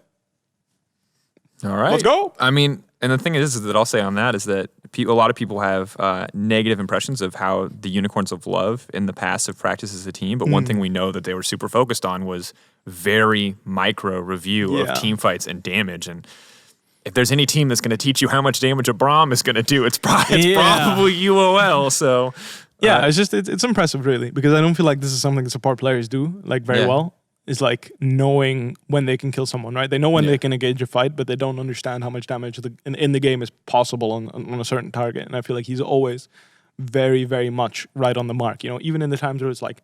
S1: all right,
S2: let's go.
S1: I mean, and the thing is that I'll say on that is that a lot of people have negative impressions of how the Unicorns of Love in the past have practiced as a team. But one thing we know that they were super focused on was very micro review of team fights and damage. And if there's any team that's going to teach you how much damage a Braum is going to do, it's probably UOL. So
S2: it's impressive, really, because I don't feel like this is something support players do like very well. Is like knowing when they can kill someone, right? They know when they can engage a fight, but they don't understand how much damage in the game is possible on a certain target. And I feel like he's always very, very much right on the mark. Even in the times where it's like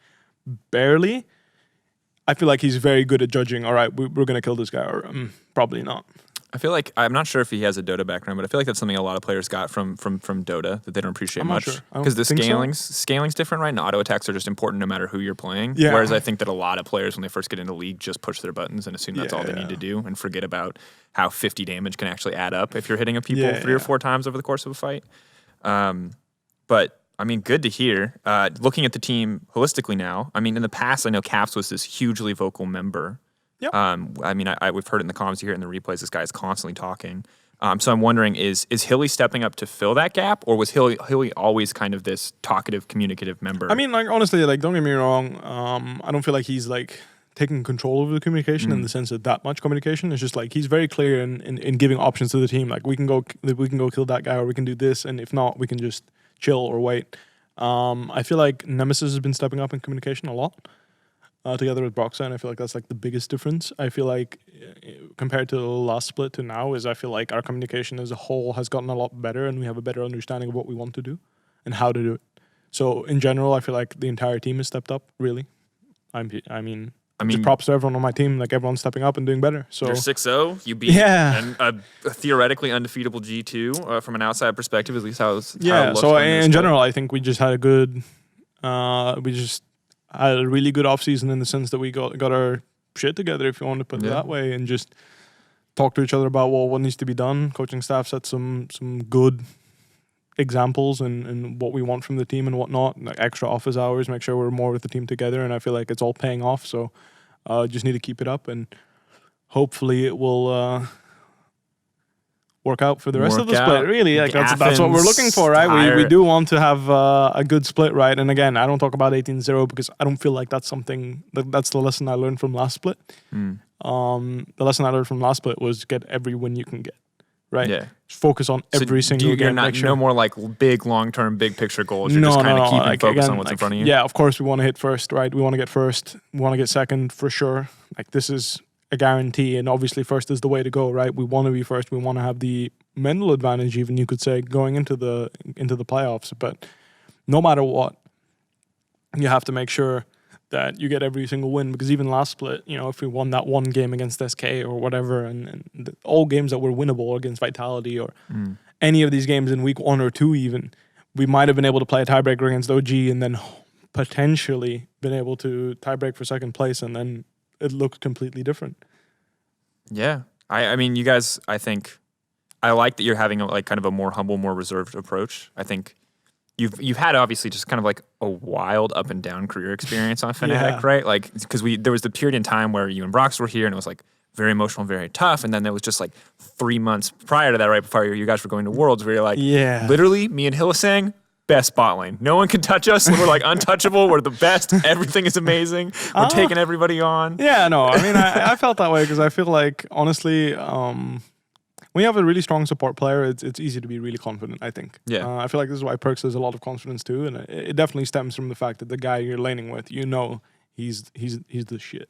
S2: barely, I feel like he's very good at judging, all right, we're going to kill this guy, or probably not.
S1: I feel like, I'm not sure if he has a Dota background, but I feel like that's something a lot of players got from Dota that they don't appreciate much. Because the scaling's different, right? And auto attacks are just important no matter who you're playing. Yeah. Whereas I think that a lot of players, when they first get into League, just push their buttons and assume that's all they need to do and forget about how 50 damage can actually add up if you're hitting people 3 or 4 times over the course of a fight. But I mean, good to hear. Looking at the team holistically now, I mean, in the past, I know Caps was this hugely vocal member. Yep. I mean, we've heard it in the comments, you hear it in the replays, this guy is constantly talking. So I'm wondering, is Hilly stepping up to fill that gap, or was Hilly always kind of this talkative, communicative member?
S2: I mean, like, honestly, like, don't get me wrong, I don't feel like he's, like, taking control over the communication in the sense of that much communication. It's just, like, he's very clear in giving options to the team. Like, we can go kill that guy, or we can do this, and if not, we can just chill or wait. I feel like Nemesis has been stepping up in communication a lot. Together with Broxah, and I feel like that's like the biggest difference. I feel like compared to the last split to now I feel like our communication as a whole has gotten a lot better, and we have a better understanding of what we want to do and how to do it. So in general, I feel like the entire team has stepped up, really. I mean, just props to everyone on my team. Like, everyone's stepping up and doing better. So
S1: you're 6-0. You beat a theoretically undefeatable G2 from an outside perspective, at least how it looks.
S2: So in general, I think we just had a good... had a really good offseason in the sense that we got our shit together, if you want to put it that way, and just talk to each other about what needs to be done. Coaching staff set some good examples and what we want from the team and whatnot, like extra office hours, make sure we're more with the team together, and I feel like it's all paying off. So just need to keep it up, and hopefully it will work out for the rest of the split. Really, like that's what we're looking for, right? We do want to have a good split, right? And again, I don't talk about 18-0 because I don't feel like that's something that's the lesson I learned from last split. The lesson I learned from last split was get every win you can get, right? Yeah. Just focus on every single game.
S1: No more like big long-term, big picture goals. You're just kind of keeping focus on what's in front of you.
S2: Yeah, of course we want to hit first, right? We want to get first. We want to get second for sure. Like, this is a guarantee, and obviously first is the way to go, right? We want to be first. We want to have the mental advantage, even, you could say, going into the playoffs. But no matter what, you have to make sure that you get every single win, because even last split, if we won that one game against SK or whatever, and all games that were winnable against Vitality or any of these games in week 1 or 2 even, we might have been able to play a tiebreaker against OG and then potentially been able to tiebreak for second place, and then it looked completely different.
S1: Yeah. I mean, you guys, I think, I like that you're having kind of a more humble, more reserved approach. I think you've had obviously just kind of like a wild up and down career experience on Fnatic, right? Like, because there was the period in time where you and Brox were here, and it was like very emotional, very tough. And then there was just like 3 months prior to that, right before you guys were going to Worlds, where you're like, literally, me and Hylissang, best bot lane. No one can touch us. We're like untouchable. We're the best. Everything is amazing. We're taking everybody on.
S2: Yeah, no, I mean, I felt that way because I feel like, honestly, when you have a really strong support player, it's easy to be really confident, I think. Yeah. I feel like this is why Perkz has a lot of confidence too, and it definitely stems from the fact that the guy you're laning with, he's the shit.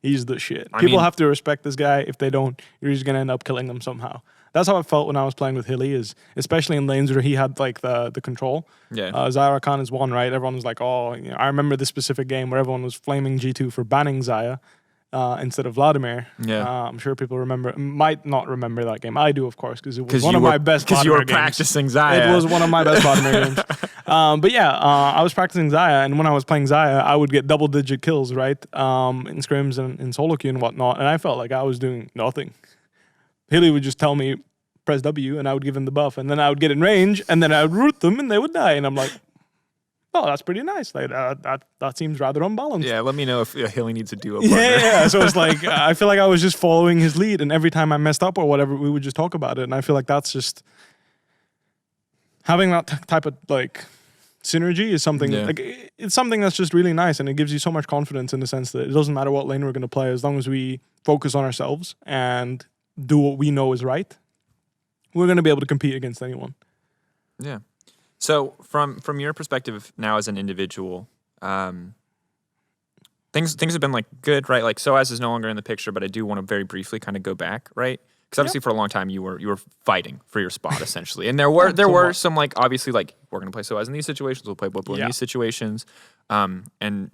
S2: He's the shit. People have to respect this guy. If they don't, you're just gonna end up killing them somehow. That's how I felt when I was playing with Hilly, is especially in lanes where he had like the control. Yeah. Zyra Khan is one, right? Everyone was like, I remember this specific game where everyone was flaming G2 for banning Zaya. instead of Vladimir.
S1: Yeah.
S2: I'm sure people might not remember that game. I do, of course, because it was one of my best
S1: Because you
S2: Vladimir
S1: were
S2: games.
S1: practicing Xayah.
S2: It was one of my best Vladimir games. But yeah, I was practicing Xayah, and when I was playing Xayah, I would get double-digit kills, right, in scrims and in solo queue and whatnot, and I felt like I was doing nothing. Hilly would just tell me, press W, and I would give him the buff, and then I would get in range, and then I would root them, and they would die, and I'm like, oh, that's pretty nice. Like that seems rather unbalanced.
S1: Yeah, let me know if Hilly needs a duo
S2: Yeah,
S1: partner.
S2: yeah. So it's like I feel like I was just following his lead, and every time I messed up or whatever, we would just talk about it. And I feel like that's just having that type of like synergy is something like it's something that's just really nice, and it gives you so much confidence in the sense that it doesn't matter what lane we're going to play as long as we focus on ourselves and do what we know is right. We're going to be able to compete against anyone.
S1: Yeah. So from your perspective now as an individual, things have been like good, right? Like SOAS is no longer in the picture, but I do want to very briefly kind of go back, right? Because obviously for a long time you were fighting for your spot essentially, and there were some like obviously like we're gonna play SOAS in these situations, we'll play Bwipo in these situations, and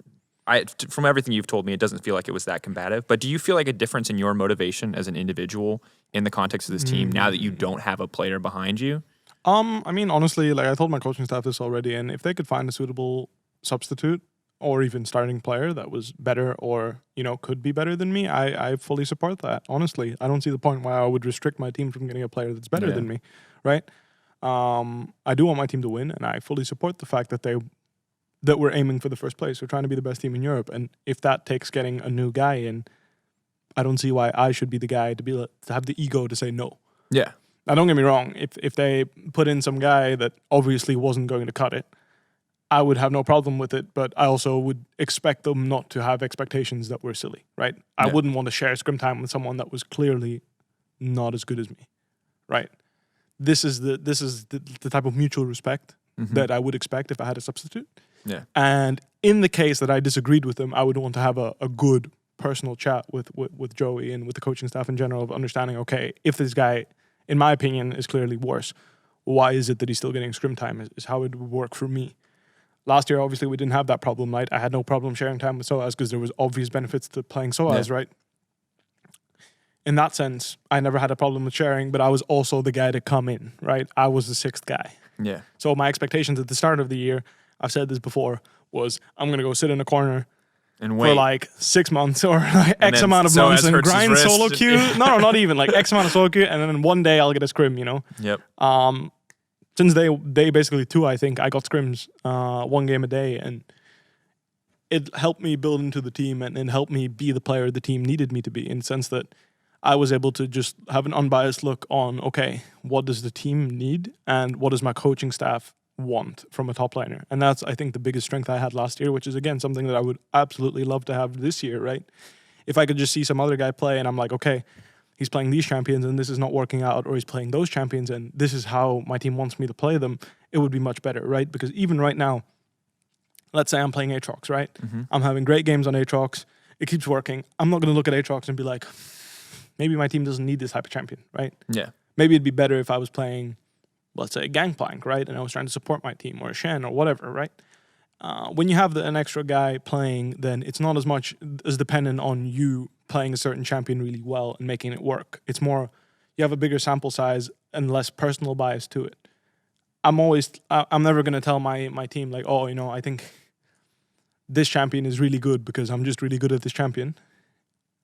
S1: from everything you've told me, it doesn't feel like it was that combative. But do you feel like a difference in your motivation as an individual in the context of this team now that you don't have a player behind you?
S2: I mean, honestly, like I told my coaching staff this already, and if they could find a suitable substitute or even starting player that was better or, could be better than me, I fully support that. Honestly, I don't see the point why I would restrict my team from getting a player that's better than me, right? I do want my team to win, and I fully support the fact that we're aiming for the first place. We're trying to be the best team in Europe, and if that takes getting a new guy in, I don't see why I should be the guy to have the ego to say no.
S1: Yeah.
S2: Now, don't get me wrong. If they put in some guy that obviously wasn't going to cut it, I would have no problem with it. But I also would expect them not to have expectations that were silly, right? I wouldn't want to share scrim time with someone that was clearly not as good as me, right? This is the type of mutual respect that I would expect if I had a substitute.
S1: Yeah. And
S2: in the case that I disagreed with them, I would want to have a good personal chat with Joey and with the coaching staff in general of understanding, okay, if this guy, in my opinion, is clearly worse, why is it that he's still getting scrim time is how it would work for me. Last year, obviously, we didn't have that problem, right? I had no problem sharing time with SOAS because there was obvious benefits to playing SOAS, right? In that sense, I never had a problem with sharing, but I was also the guy to come in, right? I was the sixth guy.
S1: Yeah.
S2: So my expectations at the start of the year, I've said this before, was I'm going to go sit in a corner
S1: and wait
S2: for like 6 months or like X amount of months and grind solo queue. No, not even like X amount of solo queue, and then one day I'll get a scrim,
S1: Yep.
S2: Since day basically two, I think I got scrims 1 game a day, and it helped me build into the team and helped me be the player the team needed me to be, in the sense that I was able to just have an unbiased look on, okay, what does the team need and what does my coaching staff want from a top laner. And that's, I think, the biggest strength I had last year, which is, again, something that I would absolutely love to have this year, right? If I could just see some other guy play and I'm like, okay, he's playing these champions and this is not working out, or he's playing those champions and this is how my team wants me to play them, it would be much better, right? Because even right now, let's say I'm playing Aatrox, right? I'm having great games on Aatrox. It keeps working. I'm not going to look at Aatrox and be like, maybe my team doesn't need this type of champion, right?
S1: Yeah.
S2: Maybe it'd be better if I was playing, let's say, Gangplank, right? And I was trying to support my team, or a Shen, or whatever, right? When you have an extra guy playing, then it's not as much as dependent on you playing a certain champion really well and making it work. It's more, you have a bigger sample size and less personal bias to it. I'm never going to tell my team, like, oh, I think this champion is really good because I'm just really good at this champion.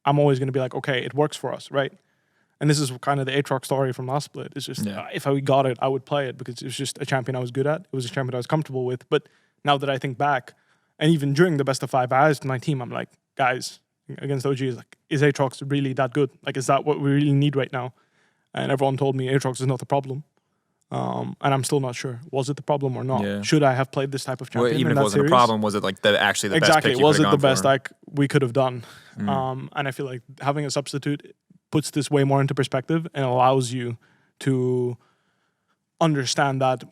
S2: I'm always going to be like, okay, it works for us, right? And this is kind of the Aatrox story from last split. It's just, if I got it, I would play it because it was just a champion I was good at. It was a champion I was comfortable with. But now that I think back, and even during the best of 5, I asked my team, I'm like, guys, against OG, is Aatrox really that good? Like, is that what we really need right now? And everyone told me Aatrox is not the problem. And I'm still not sure. Was it the problem or not? Yeah. Should I have played this type of champion?
S1: Well, even
S2: if
S1: it wasn't a problem, was it like actually the best pick you
S2: was it the
S1: best
S2: we could have done? And I feel like having a substitute puts this way more into perspective and allows you to understand that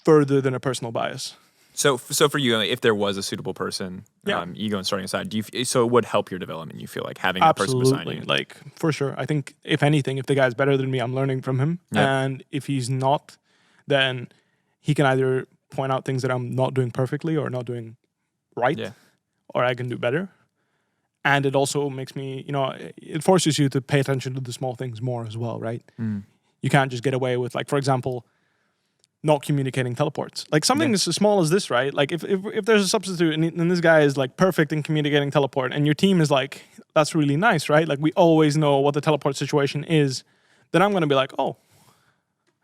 S2: further than a personal bias.
S1: So for you, if there was a suitable person, ego and starting aside, so it would help your development, you feel like, having that person beside you?
S2: Like, for sure. I think, if anything, if the guy's better than me, I'm learning from him. Yeah. And if he's not, then he can either point out things that I'm not doing perfectly or not doing right, or I can do better. And it also makes me, it forces you to pay attention to the small things more as well, right? You can't just get away with, like, for example, not communicating teleports. Like something as small as this, right? Like if there's a substitute and this guy is like perfect in communicating teleport and your team is like, that's really nice, right? Like we always know what the teleport situation is. Then I'm going to be like, oh,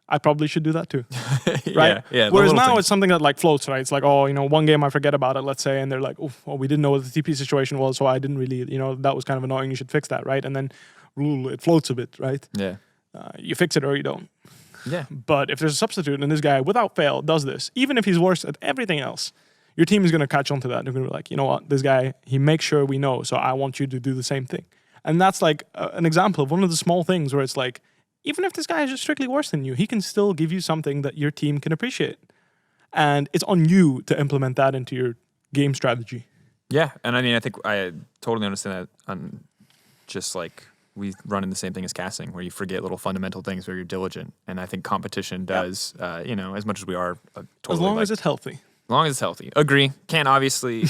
S2: I probably should do that too. Right?
S1: Yeah.
S2: Whereas now it's something that like floats, right? It's like, oh, one game I forget about it, let's say, and they're like, oh, well, we didn't know what the TP situation was, so I didn't really, that was kind of annoying. You should fix that, right? And then it floats a bit, right?
S1: Yeah.
S2: You fix it or you don't.
S1: Yeah.
S2: But if there's a substitute and this guy, without fail, does this, even if he's worse at everything else, your team is going to catch on to that. They're going to be like, you know what, this guy, he makes sure we know, so I want you to do the same thing. And that's like an example of one of the small things where it's like, even if this guy is just strictly worse than you, he can still give you something that your team can appreciate. And it's on you to implement that into your game strategy.
S1: Yeah, and I mean, I think I totally understand that. Just like we run in the same thing as casting, where you forget little fundamental things where you're diligent. And I think competition does, as much as we are totally.
S2: As long as it's healthy.
S1: As long as it's healthy. Agree. Can't obviously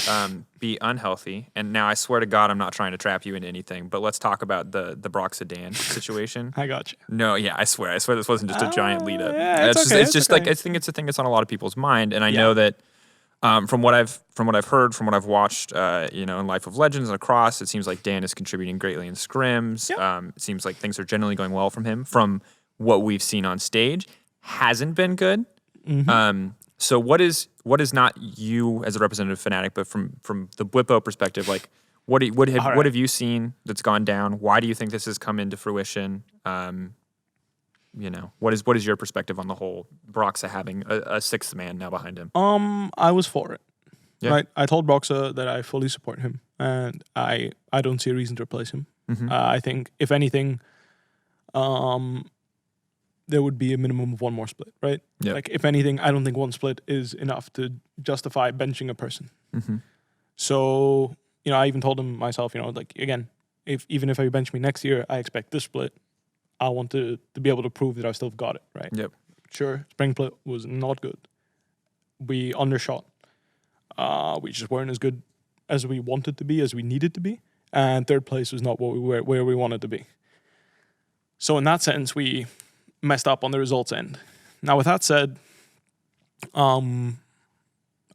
S1: be unhealthy. And now I swear to God, I'm not trying to trap you into anything, but let's talk about the Broxah-Dan situation.
S2: I got you.
S1: No, yeah, I swear this wasn't just a giant lead up.
S2: Yeah,
S1: it's just like, I think it's a thing that's on a lot of people's mind. And I know that from what I've heard, from what I've watched, in Life of Legends and across, it seems like Dan is contributing greatly in scrims. Yep. It seems like things are generally going well from him. From what we've seen on stage, hasn't been good. Mm-hmm. So what is not you as a representative of Fnatic, but from the Bwipo perspective, like what have you seen that's gone down? Why do you think this has come into fruition? What is your perspective on the whole Broxah having a sixth man now behind him?
S2: I was for it.
S1: Yeah.
S2: Right? I told Broxah that I fully support him, and I don't see a reason to replace him.
S1: Mm-hmm.
S2: I think if anything, there would be a minimum of one more split, right?
S1: Yep.
S2: Like if anything, I don't think one split is enough to justify benching a person.
S1: Mm-hmm.
S2: So I even told him myself, like again, even if I bench me next year, I expect this split. I want to be able to prove that I still got it, right?
S1: Yep.
S2: Sure, spring split was not good. We undershot. We just weren't as good as we wanted to be, as we needed to be. And third place was not where we wanted to be. So in that sense, we messed up on the results end. Now, with that said, I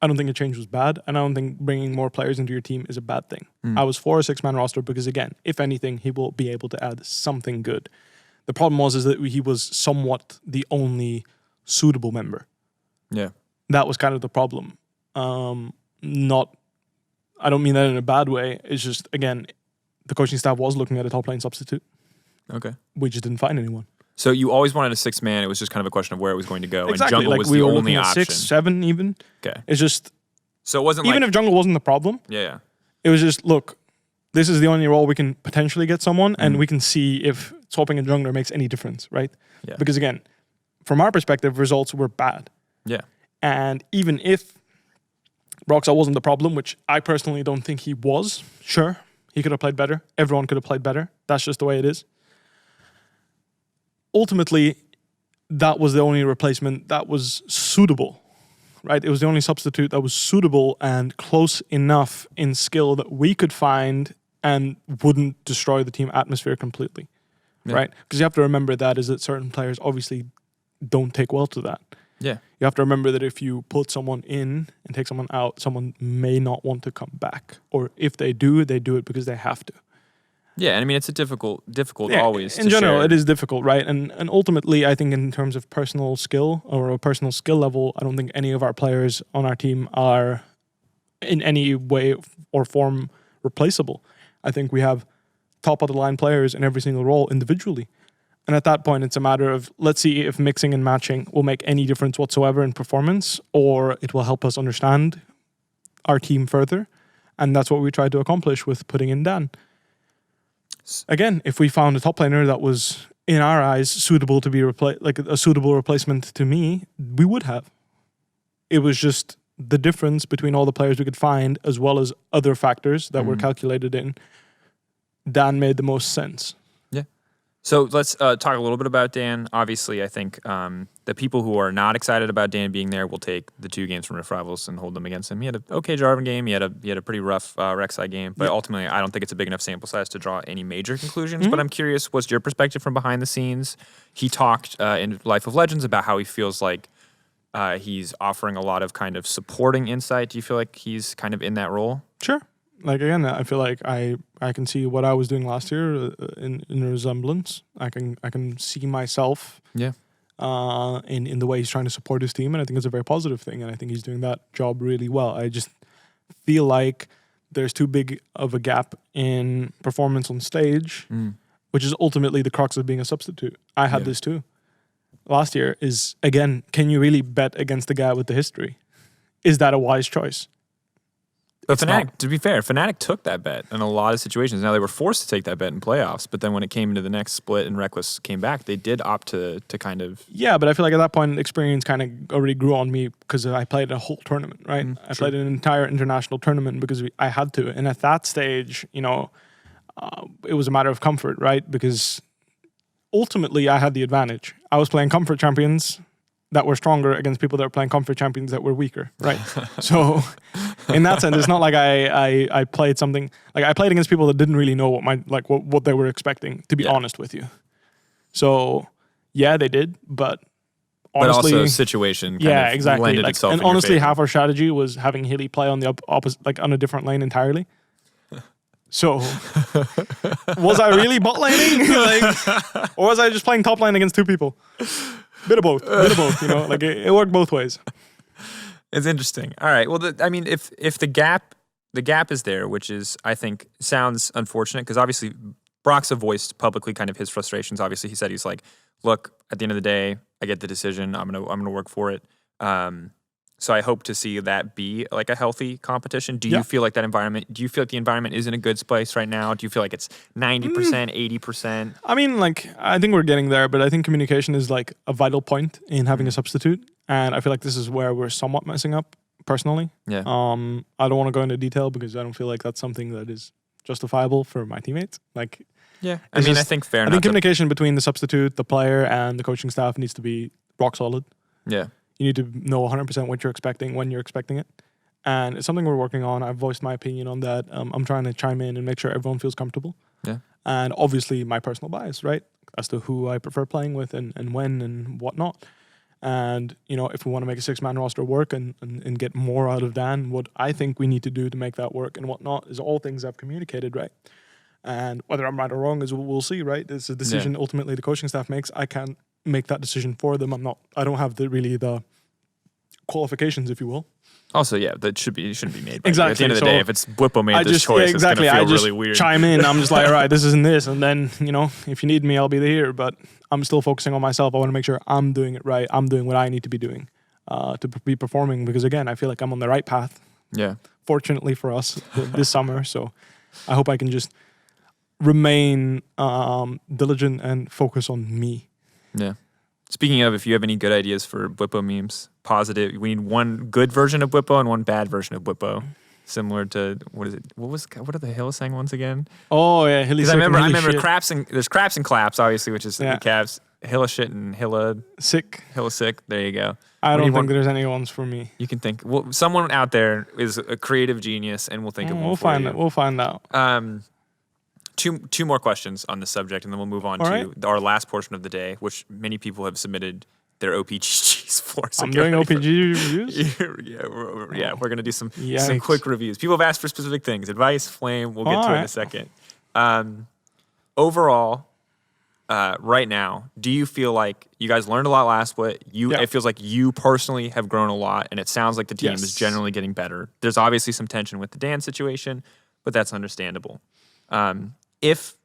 S2: don't think the change was bad, and I don't think bringing more players into your team is a bad thing. I was for a six-man roster because, again, if anything, he will be able to add something good. The problem is that he was somewhat the only suitable member.
S1: Yeah.
S2: That was kind of the problem. I don't mean that in a bad way. It's just, again, the coaching staff was looking at a top lane substitute.
S1: Okay.
S2: We just didn't find anyone.
S1: So you always wanted a six man. It was just kind of a question of where it was going to go.
S2: Exactly.
S1: And jungle
S2: like
S1: was
S2: we
S1: the
S2: were
S1: only
S2: looking at
S1: option.
S2: 6, 7 even.
S1: Okay.
S2: It's just,
S1: so it wasn't
S2: even if jungle wasn't the problem,
S1: yeah.
S2: It was just, look, this is the only role we can potentially get someone, and we can see if swapping a jungler makes any difference, right?
S1: Yeah.
S2: Because again, from our perspective, results were bad.
S1: Yeah.
S2: And even if Broxah wasn't the problem, which I personally don't think he was, sure, he could have played better. Everyone could have played better. That's just the way it is. Ultimately, that was the only replacement that was suitable, right? It was the only substitute that was suitable and close enough in skill that we could find and wouldn't destroy the team atmosphere completely, right? Because you have to remember that certain players obviously don't take well to that.
S1: Yeah.
S2: You have to remember that if you put someone in and take someone out, someone may not want to come back. Or if they do it because they have to.
S1: Yeah, and I mean, it's a difficult always.
S2: In general, it is difficult, right? And ultimately, I think in terms of personal skill or a personal skill level, I don't think any of our players on our team are in any way or form replaceable. I think we have top of the line players in every single role individually. And at that point, it's a matter of, let's see if mixing and matching will make any difference whatsoever in performance, or it will help us understand our team further. And that's what we tried to accomplish with putting in Dan. Again, if we found a top laner that was, in our eyes, suitable to be like a suitable replacement to me, we would have. It was just the difference between all the players we could find, as well as other factors that were calculated in. Dan made the most sense.
S1: Yeah. So let's talk a little bit about Dan. Obviously, I think the people who are not excited about Dan being there will take the 2 games from Rift Rivals and hold them against him. He had an okay Jarvan game. He had a pretty rough Rek'Sai game. But ultimately, I don't think it's a big enough sample size to draw any major conclusions. But I'm curious, what's your perspective from behind the scenes? He talked in Life of Legends about how he feels like he's offering a lot of kind of supporting insight. Do you feel like he's kind of in that role?
S2: Sure. Like, again, I feel like I can see what I was doing last year in resemblance. I can see myself in the way he's trying to support his team, and I think it's a very positive thing, and I think he's doing that job really well. I just feel like there's too big of a gap in performance on stage, which is ultimately the crux of being a substitute. I had this too. Last year is, again, can you really bet against the guy with the history? Is that a wise choice?
S1: But Fnatic, to be fair, Fnatic took that bet in a lot of situations. Now, they were forced to take that bet in playoffs, but then when it came into the next split and Reckless came back, they did opt to kind of...
S2: Yeah, but I feel like at that point, experience kind of already grew on me because I played a whole tournament, right? I played an entire international tournament because I had to. And at that stage, it was a matter of comfort, right? Because ultimately, I had the advantage. I was playing comfort champions that were stronger against people that were playing comfort champions that were weaker, right? So in that sense, it's not like I played something like I played against people that didn't really know what they were expecting, to be honest with you. So yeah, they did, but honestly,
S1: also situation landed itself
S2: and
S1: in your
S2: honestly,
S1: favor.
S2: half our strategy was having Hilly play on the opposite, like on a different lane entirely. So was I really bot laning? Or was I just playing top lane against 2 people? Bit of both, like it worked both ways.
S1: It's interesting. All right. Well, if the gap is there, which is, I think, sounds unfortunate because obviously Broxah voiced publicly kind of his frustrations. Obviously, he said he's like, look, at the end of the day, I get the decision. I'm gonna work for it. So I hope to see that be like a healthy competition. Do you feel like that environment? Do you feel like the environment is in a good place right now? Do you feel like it's 90%, 80%?
S2: I mean, I think we're getting there, but I think communication is like a vital point in having a substitute, and I feel like this is where we're somewhat messing up personally.
S1: Yeah.
S2: I don't want to go into detail because I don't feel like that's something that is justifiable for my teammates.
S1: I think fair enough.
S2: I think communication between the substitute, the player, and the coaching staff needs to be rock solid.
S1: Yeah.
S2: You need to know 100% what you're expecting, when you're expecting it. And it's something we're working on. I've voiced my opinion on that. I'm trying to chime in and make sure everyone feels comfortable.
S1: Yeah.
S2: And obviously my personal bias, right? As to who I prefer playing with and when and whatnot. And, if we want to make a 6-man roster work and get more out of Dan, what I think we need to do to make that work and whatnot is all things I've communicated, right? And whether I'm right or wrong is we'll see, right? It's a decision ultimately the coaching staff makes. I can't make that decision for them. I don't have the qualifications, if you will.
S1: Also, that shouldn't be made by
S2: exactly.
S1: you. At the end of the day, if it's Bwipo made this choice, it's going to feel really weird.
S2: Chime in. I'm just like, all right, this isn't this. And then, if you need me, I'll be here. But I'm still focusing on myself. I want to make sure I'm doing it right. I'm doing what I need to be doing to be performing. Because again, I feel like I'm on the right path.
S1: Yeah.
S2: Fortunately for us this summer. So I hope I can just remain diligent and focus on me.
S1: Yeah. Speaking of, if you have any good ideas for Bwipo memes, positive, we need one good version of Bwipo and one bad version of Bwipo. Similar to, what is it? What are the Hilla saying once again?
S2: Oh, yeah. Hilly
S1: Because I remember
S2: shit.
S1: there's craps and claps, obviously, which is the Cavs. Hilla shit and Hilla
S2: sick.
S1: Hilla sick. There you go.
S2: I don't think there's any ones for me.
S1: You can think. Well, someone out there is a creative genius, and we'll think of one for you.
S2: We'll find out.
S1: Two more questions on this subject, and then we'll move on to our last portion of the day, which many people have submitted their OPGGs for. So
S2: I'm doing OPG reviews?
S1: We're going to do some quick reviews. People have asked for specific things. Advice, flame, we'll get to it in a second. Overall, right now, do you feel like you guys learned a lot last split? It feels like you personally have grown a lot, and it sounds like the team is generally getting better. There's obviously some tension with the Dan situation, but that's understandable. If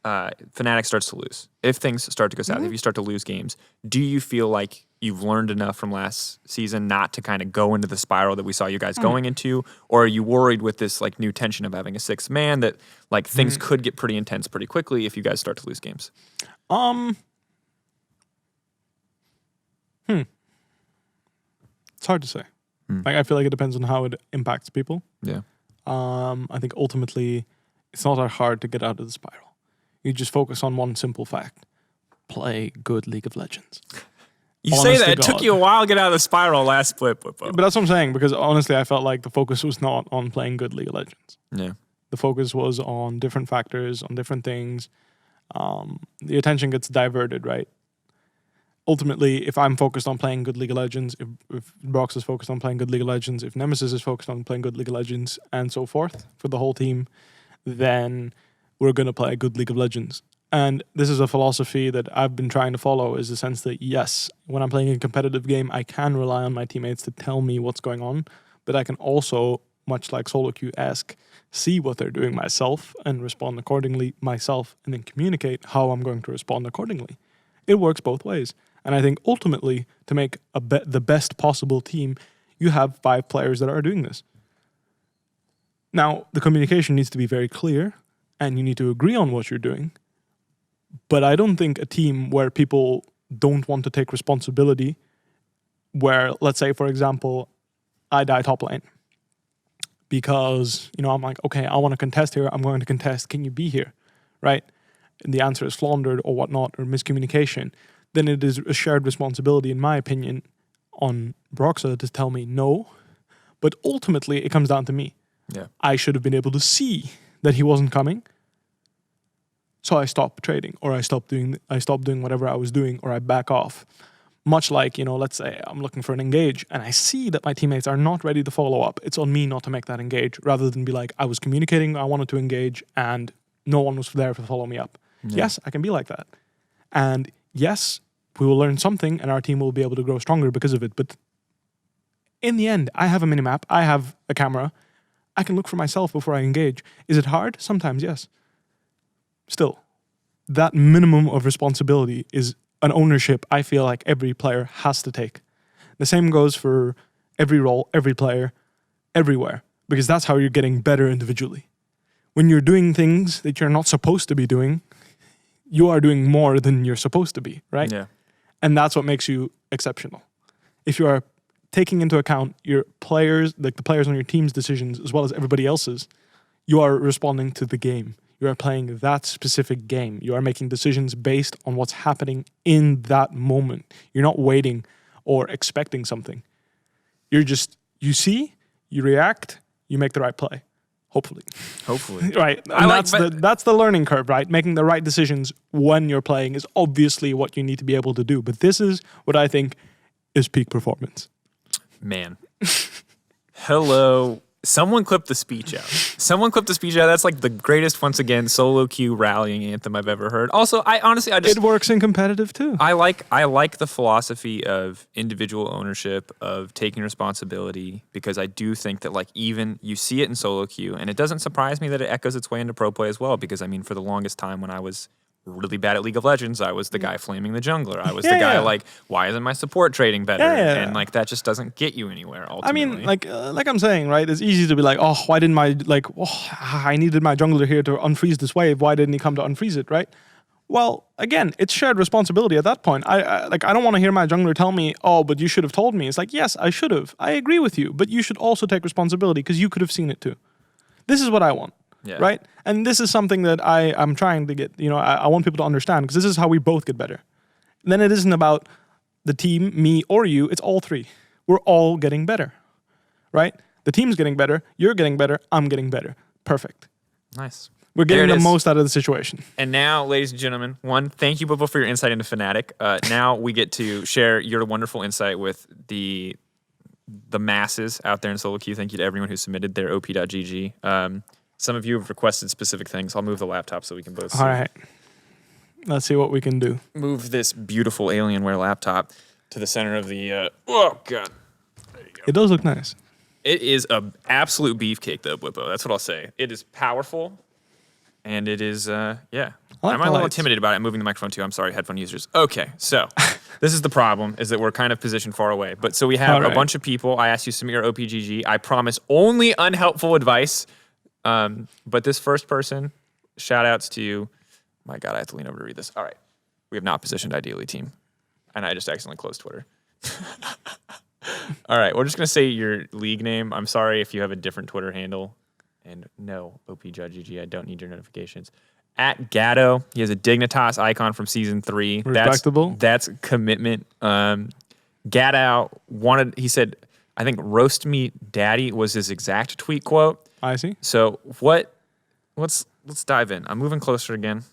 S1: Fnatic starts to lose, if things start to go south, if you start to lose games, do you feel like you've learned enough from last season not to kind of go into the spiral that we saw you guys going into? Or are you worried with this like new tension of having a 6th man that like things could get pretty intense pretty quickly if you guys start to lose games?
S2: It's hard to say. Like, I feel like it depends on how it impacts people.
S1: Yeah.
S2: I think ultimately it's not that hard to get out of the spiral. You just focus on one simple fact. Play good League of Legends.
S1: You
S2: Honest
S1: say
S2: to
S1: that. It took
S2: God.
S1: you a while to get out of the spiral last split.
S2: But that's what I'm saying, because honestly, I felt like the focus was not on playing good League of Legends.
S1: Yeah.
S2: The focus was on different factors, on different things. The attention gets diverted, right? Ultimately, if I'm focused on playing good League of Legends, if Brox is focused on playing good League of Legends, if Nemesis is focused on playing good League of Legends, and so forth for the whole team, then we're going to play good League of Legends. And this is a philosophy that I've been trying to follow, is the sense that, yes, when I'm playing a competitive game, I can rely on my teammates to tell me what's going on, but I can also, much like solo queue-esque, see what they're doing myself and respond accordingly myself, and then communicate how I'm going to respond accordingly. It works both ways. And I think ultimately, to make the best possible team, you have 5 players that are doing this. Now, the communication needs to be very clear, and you need to agree on what you're doing. But I don't think a team where people don't want to take responsibility, where, let's say, for example, I die top lane because, I'm like, okay, I want to contest here. I'm going to contest. Can you be here? Right? And the answer is floundered or whatnot, or miscommunication. Then it is a shared responsibility, in my opinion, on Broxah to tell me no. But ultimately, it comes down to me.
S1: Yeah.
S2: I should have been able to see that he wasn't coming. So I stopped trading, or I stopped doing whatever I was doing, or I back off. Much like, let's say I'm looking for an engage and I see that my teammates are not ready to follow up. It's on me not to make that engage, rather than be like, I was communicating, I wanted to engage, and no one was there to follow me up. Yeah. Yes, I can be like that. And yes, we will learn something and our team will be able to grow stronger because of it. But in the end, I have a minimap, I have a camera, I can look for myself before I engage. Is it hard? Sometimes, yes. Still, that minimum of responsibility is an ownership I feel like every player has to take. The same goes for every role, every player, everywhere, because that's how you're getting better individually. When you're doing things that you're not supposed to be doing, you are doing more than you're supposed to be, right?
S1: Yeah.
S2: And that's what makes you exceptional. If you are taking into account your players, like the players on your team's decisions, as well as everybody else's, you are responding to the game. You are playing that specific game. You are making decisions based on what's happening in that moment. You're not waiting or expecting something. You see, you react, you make the right play. Hopefully. Right. And that's the learning curve, right? Making the right decisions when you're playing is obviously what you need to be able to do. But this is what I think is peak performance.
S1: Man. Hello. Someone clipped the speech out. That's like the greatest, once again, solo queue rallying anthem I've ever heard. Also, it
S2: works in competitive too.
S1: I like the philosophy of individual ownership, of taking responsibility, because I do think that even you see it in solo queue, and it doesn't surprise me that it echoes its way into pro play as well, because for the longest time when I was really bad at League of Legends, I was the guy flaming the jungler. I was the guy why isn't my support trading better? And that just doesn't get you anywhere ultimately.
S2: Like I'm saying, right? It's easy to be like, oh, why didn't I needed my jungler here to unfreeze this wave. Why didn't he come to unfreeze it, right? Well, again, it's shared responsibility at that point. I don't want to hear my jungler tell me, oh, but you should have told me. It's like, yes, I should have. I agree with you, but you should also take responsibility because you could have seen it too. This is what I want. Yeah. Right? And this is something that I'm trying to get, I want people to understand, because this is how we both get better. And then it isn't about the team, me, or you. It's all three. We're all getting better. Right? The team's getting better. You're getting better. I'm getting better. Perfect.
S1: Nice.
S2: We're getting the most out of the situation.
S1: And now, ladies and gentlemen, thank you, Bwipo, for your insight into Fnatic. Now we get to share your wonderful insight with the masses out there in solo queue. Thank you to everyone who submitted their op.gg. Some of you have requested specific things. I'll move the laptop so we can both see.
S2: All right. Let's see what we can do.
S1: Move this beautiful Alienware laptop to the center of the... oh, God. There you go.
S2: It does look nice.
S1: It is an absolute beefcake, though, Bwipo. That's what I'll say. It is powerful, and it is, I'm a little intimidated about it. I'm moving the microphone, too. I'm sorry, headphone users. Okay, so this is the problem, is that we're kind of positioned far away. But so we have a bunch of people. I asked you to submit your OPGG. I promise only unhelpful advice. But this first person, shout outs to you. My God, I have to lean over to read this. All right. We have not positioned ideally, team. And I just accidentally closed Twitter. All right. We're just going to say your league name. I'm sorry if you have a different Twitter handle. And no, OPJudgeGG, I don't need your notifications. At Gatto, he has a Dignitas icon from season 3.
S2: Respectable.
S1: That's commitment. Gatto he said, I think "roast me, daddy" was his exact tweet quote.
S2: I see.
S1: So let's dive in. I'm moving closer again.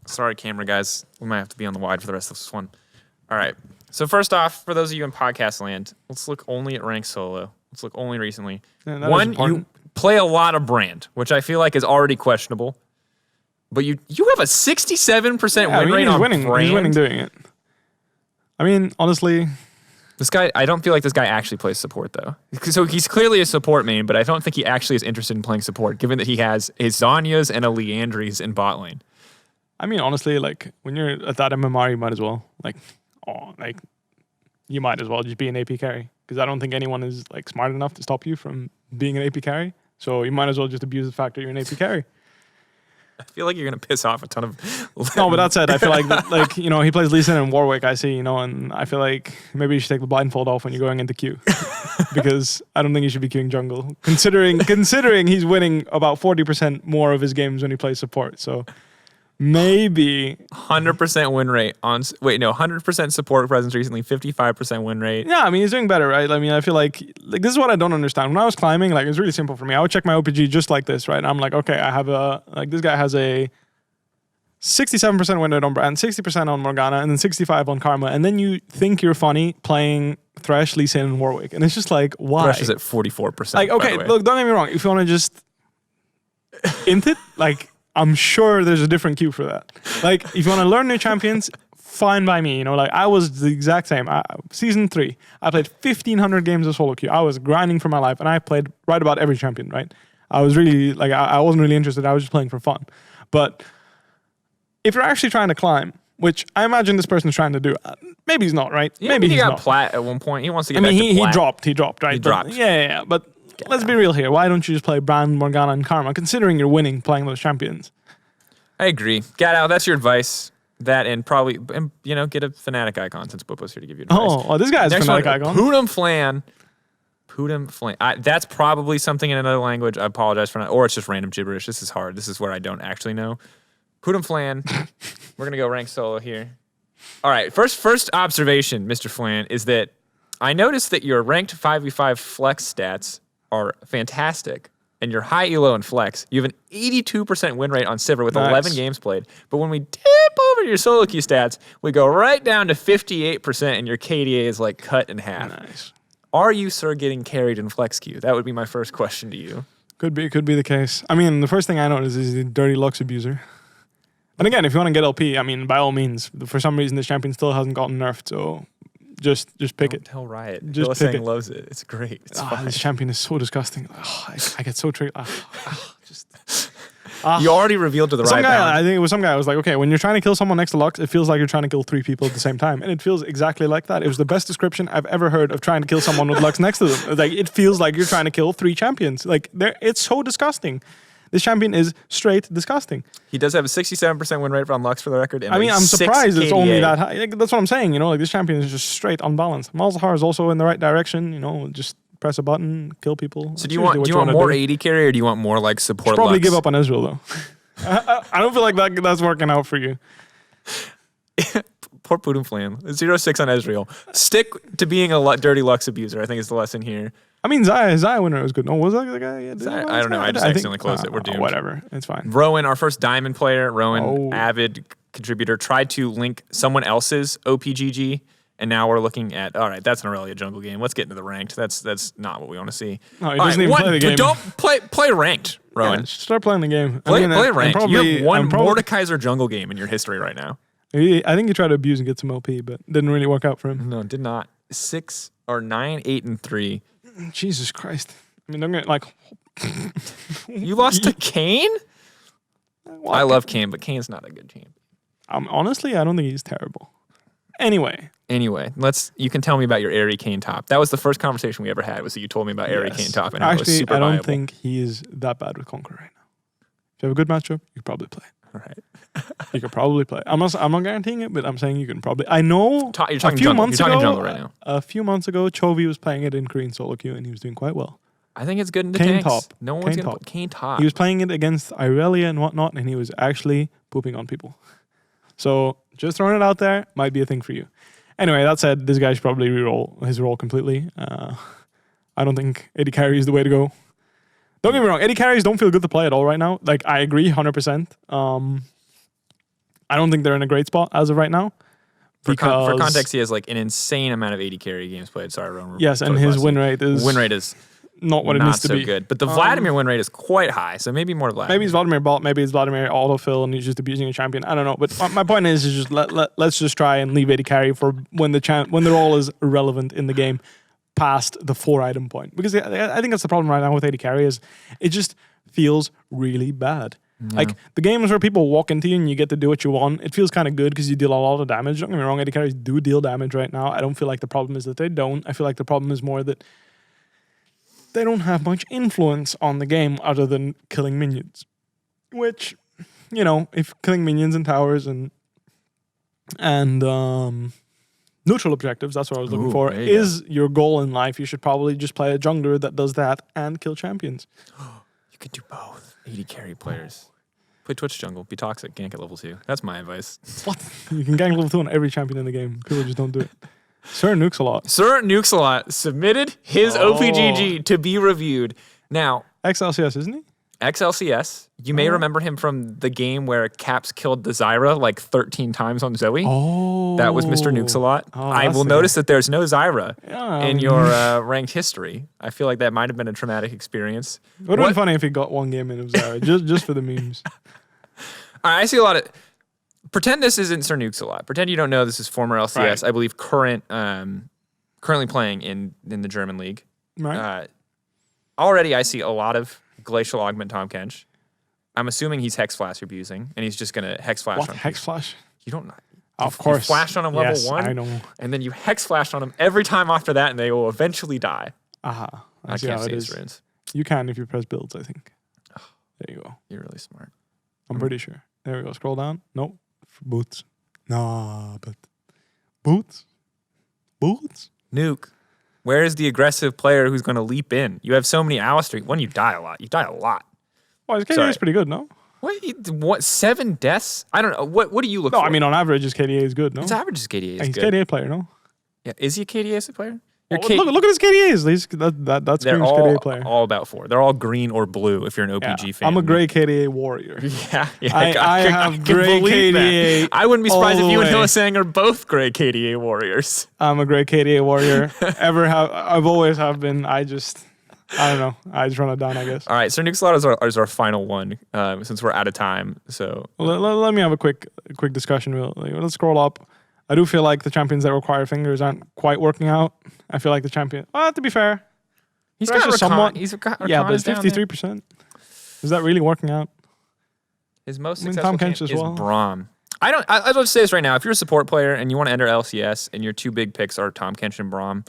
S1: Sorry, camera guys. We might have to be on the wide for the rest of this one. All right. So first off, for those of you in podcast land, let's look only at ranked solo. Let's look only recently.
S2: Yeah,
S1: One, you play a lot of brand, which I feel like is already questionable. But you have a 67% win rate on
S2: winning.
S1: brand.
S2: He's winning doing it. I mean, honestly,
S1: this guy, I don't feel like this guy actually plays support, though. So he's clearly a support main, but I don't think he actually is interested in playing support, given that he has a Zhonya's and a Liandry's in bot lane.
S2: I mean, honestly, like, when you're at that MMR, you might as well, you might as well just be an AP carry. Because I don't think anyone is, like, smart enough to stop you from being an AP carry. So you might as well just abuse the fact that you're an AP carry.
S1: I feel like you're going to piss off a ton of...
S2: No, but that said, I feel like, he plays Lee Sin and Warwick, I see, and I feel like maybe you should take the blindfold off when you're going into queue. Because I don't think he should be queuing jungle. Considering he's winning about 40% more of his games when he plays support, so maybe...
S1: 100% win rate on... 100% support presence recently, 55% win rate.
S2: Yeah, I mean, he's doing better, right? I mean, I feel like this is what I don't understand. When I was climbing, like, it was really simple for me. I would check my OPG just like this, right? And I'm like, okay, I have this guy has a 67% win rate on Brand, 60% on Morgana, and then 65 on Karma. And then you think you're funny playing Thresh, Lee Sin, and Warwick. And it's just like, why?
S1: Thresh is at 44%.
S2: Like, okay, look, don't get me wrong. If you want to just int it, like... I'm sure there's a different queue for that. Like, if you want to learn new champions, fine by me. Like, I was the exact same. Season 3, I played 1,500 games of solo queue. I was grinding for my life, and I played right about every champion, right? I was really, like, I wasn't really interested. I was just playing for fun. But if you're actually trying to climb, which I imagine this person's trying to do, maybe he's not, right?
S1: Yeah,
S2: maybe
S1: he
S2: he's
S1: got
S2: not.
S1: plat at one point. He wants to get back to plat.
S2: He dropped, right?
S1: He dropped.
S2: Yeah. But let's be real here. Why don't you just play Brand, Morgana, and Karma, considering you're winning playing those champions?
S1: I agree. Gatto, that's your advice. That and probably, get a Fnatic icon since Bwipo's here to give you advice.
S2: Oh, this guy has a Fnatic icon.
S1: Putum Flan. That's probably something in another language. I apologize for that. Or it's just random gibberish. This is hard. This is where I don't actually know. Putum Flan. We're going to go rank solo here. All right. First observation, Mr. Flan, is that I noticed that your ranked 5v5 flex stats are fantastic. And your high elo and flex, you have an 82% win rate on Sivir with 11 games played. But when we dip over to your solo queue stats, we go right down to 58%, and your KDA is like cut in half.
S2: Nice.
S1: Are you, sir, getting carried in flex queue? That would be my first question to you.
S2: Could be the case. I mean, the first thing I noticed is the dirty Lux abuser. And again, if you want to get LP, I mean, by all means. For some reason, this champion still hasn't gotten nerfed, so just pick it.
S1: Tell Riot.
S2: Just
S1: Saying
S2: pick it.
S1: loves it. It's great. It's fine.
S2: This champion is so disgusting. I get so triggered.
S1: You already revealed to the Riot
S2: guy. I think it was some guy. I was like, okay, when you're trying to kill someone next to Lux, it feels like you're trying to kill 3 people at the same time, and it feels exactly like that. It was the best description I've ever heard of trying to kill someone with Lux next to them. Like, it feels like you're trying to kill 3 champions. Like, it's so disgusting. This champion is straight disgusting.
S1: He does have a 67% win rate on Lux for the record. And
S2: I mean, I'm
S1: 6
S2: surprised it's
S1: KDA.
S2: only that high. Like, that's what I'm saying. Like, this champion is just straight unbalanced. Malzahar is also in the right direction. Just press a button, kill people.
S1: So do you want more AD carry, or do you want more like support?
S2: Probably
S1: Lux?
S2: give up on Israel though. I don't feel like that's working out for you.
S1: Poor Putin Flam. 0-6 on Ezreal. Stick to being a dirty Lux abuser, I think is the lesson here.
S2: I mean, Zaya winner was good. No, was that the guy? Yeah,
S1: I don't know. I just accidentally closed it. We're doomed.
S2: Whatever. It's fine.
S1: Rowan, our first diamond player. Rowan, avid contributor, tried to link someone else's OPGG, and now we're looking at, all right, that's not really a jungle game. Let's get into the ranked. That's not what we want to see.
S2: No, he doesn't even play the game.
S1: Don't play ranked, Rowan.
S2: Yeah, start playing the game.
S1: Play ranked. You have one Mordekaiser jungle game in your history right now.
S2: I think he tried to abuse and get some LP, but didn't really work out for him.
S1: No, did not. 6 or 9, 8 and 3.
S2: Jesus Christ! I mean, I'm gonna like.
S1: You lost to Kane? Well, I love Kane, but Kane's not a good champion.
S2: Honestly, I don't think he's terrible. Anyway,
S1: you can tell me about your Airy Kane top. That was the first conversation we ever had. Was that you told me about Airy Kane top, and it was super
S2: I don't
S1: viable.
S2: think he is that bad with Conquer right now. If you have a good matchup, you could probably play.
S1: All right.
S2: You could probably play. I'm not guaranteeing it, but I'm saying you can probably. I know.
S1: You're talking jungle right now.
S2: A few months ago, Chovy was playing it in Korean solo queue, and he was doing quite well.
S1: I think it's good into
S2: Kane
S1: tanks.
S2: top.
S1: No one's
S2: Kane
S1: going to
S2: top.
S1: put Kane top.
S2: He was playing it against Irelia and whatnot, and he was actually pooping on people. So just throwing it out there might be a thing for you. Anyway, that said, this guy should probably reroll his role completely. I don't think AD carry is the way to go. Don't get me wrong, AD carries don't feel good to play at all right now. Like, I agree 100%. I don't think they're in a great spot as of right now.
S1: For context, he has like an insane amount of AD carry games played. Sorry, Ron.
S2: Yes, and his win rate is not what it needs to be.
S1: Not so good. But the Vladimir win rate is quite high, so maybe more Vladimir.
S2: Maybe it's Vladimir bot, maybe it's Vladimir autofill, and he's just abusing a champion. I don't know. But my point is just let's just try and leave AD carry for when the role is irrelevant in the game past the 4-item point. Because I think that's the problem right now with AD carry is it just feels really bad. Yeah. Like, the games where people walk into you and you get to do what you want, it feels kind of good because you deal a lot of damage. Don't get me wrong, AD carries do deal damage right now. I don't feel like the problem is that they don't. I feel like the problem is more that they don't have much influence on the game other than killing minions. Which, you know, if killing minions and towers and neutral objectives, that's what I was looking for, is your goal in life, you should probably just play a jungler that does that and kill champions.
S1: You could do both. AD carry players. Play Twitch jungle. Be toxic. Gank at level 2. That's my advice.
S2: What? You can gank level 2 on every champion in the game. People just don't do it. Sir Nukes a lot.
S1: Sir Nukes a lot submitted his OPGG to be reviewed. Now,
S2: XLCS, isn't he?
S1: XLCS. You may remember him from the game where Caps killed the Zyra like 13 times on Zoe.
S2: Oh.
S1: That was Mr. Nukes a lot. I will notice that there's no Zyra in your ranked history. I feel like that might have been a traumatic experience.
S2: It would have been funny if he got one game in of Zyra, just for the memes.
S1: I see a lot of... Pretend this isn't Sir Nukes a lot. Pretend you don't know this is former LCS. Right. I believe currently playing in the German league.
S2: Right.
S1: Already I see a lot of Glacial Augment Tahm Kench. I'm assuming he's Hex Flash abusing, and he's just going to Hex Flash on him.
S2: Hex Flash?
S1: You don't know.
S2: Of course.
S1: You flash on him level 1,
S2: I know.
S1: And then you Hex Flash on him every time after that, and they will eventually die.
S2: Aha.
S1: I can't see his runes.
S2: You can if you press builds, I think. There you go.
S1: You're really smart.
S2: I'm pretty sure. There we go. Scroll down. Nope. Boots. Nah, but... Boots?
S1: Nuke. Where is the aggressive player who's going to leap in? You have so many Alistair. One, you die a lot.
S2: Well, his KDA is pretty good, no?
S1: What? 7 deaths? I don't know. What do you look for?
S2: No, I mean, on average, his KDA is good, no?
S1: His average KDA is
S2: he's
S1: good.
S2: He's KDA player, no?
S1: Yeah. Is he a KDA player?
S2: Look at his KDAs. That's screams KDA player.
S1: All about 4. They're all green or blue if you're an OPG fan.
S2: I'm a gray KDA warrior.
S1: I
S2: have gray KDA.
S1: I wouldn't be surprised if you and Hillisang are both gray KDA warriors.
S2: I'm a gray KDA warrior. I've always have been. I don't know. I just run it down, I guess.
S1: All right, so Nukes a lot is our final one since we're out of time. So
S2: let me have a quick discussion. Let's scroll up. I do feel like the champions that require fingers aren't quite working out. I feel like the champion... to be fair.
S1: He's got somewhat. He's got
S2: but 53%. Is that really working out?
S1: His most successful
S2: Tahm Kench
S1: is Braum. I'll just say this right now. If you're a support player and you want to enter LCS and your 2 big picks are Tahm Kench and Braum...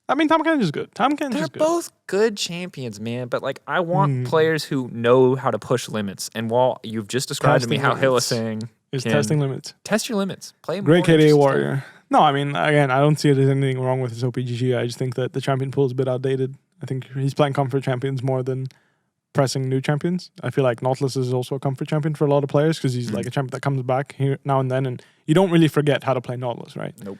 S2: I mean, Tahm Kench is good.
S1: They're both good champions, man. But like, I want players who know how to push limits. And while you've just described to me how Hillisang...
S2: Is testing limits.
S1: Test your limits. Play more.
S2: Great KDA warrior. No, I mean, again, I don't see it as anything wrong with his OPGG. I just think that the champion pool is a bit outdated. I think he's playing comfort champions more than pressing new champions. I feel like Nautilus is also a comfort champion for a lot of players because he's like a champion that comes back here now and then, and you don't really forget how to play Nautilus, right?
S1: Nope.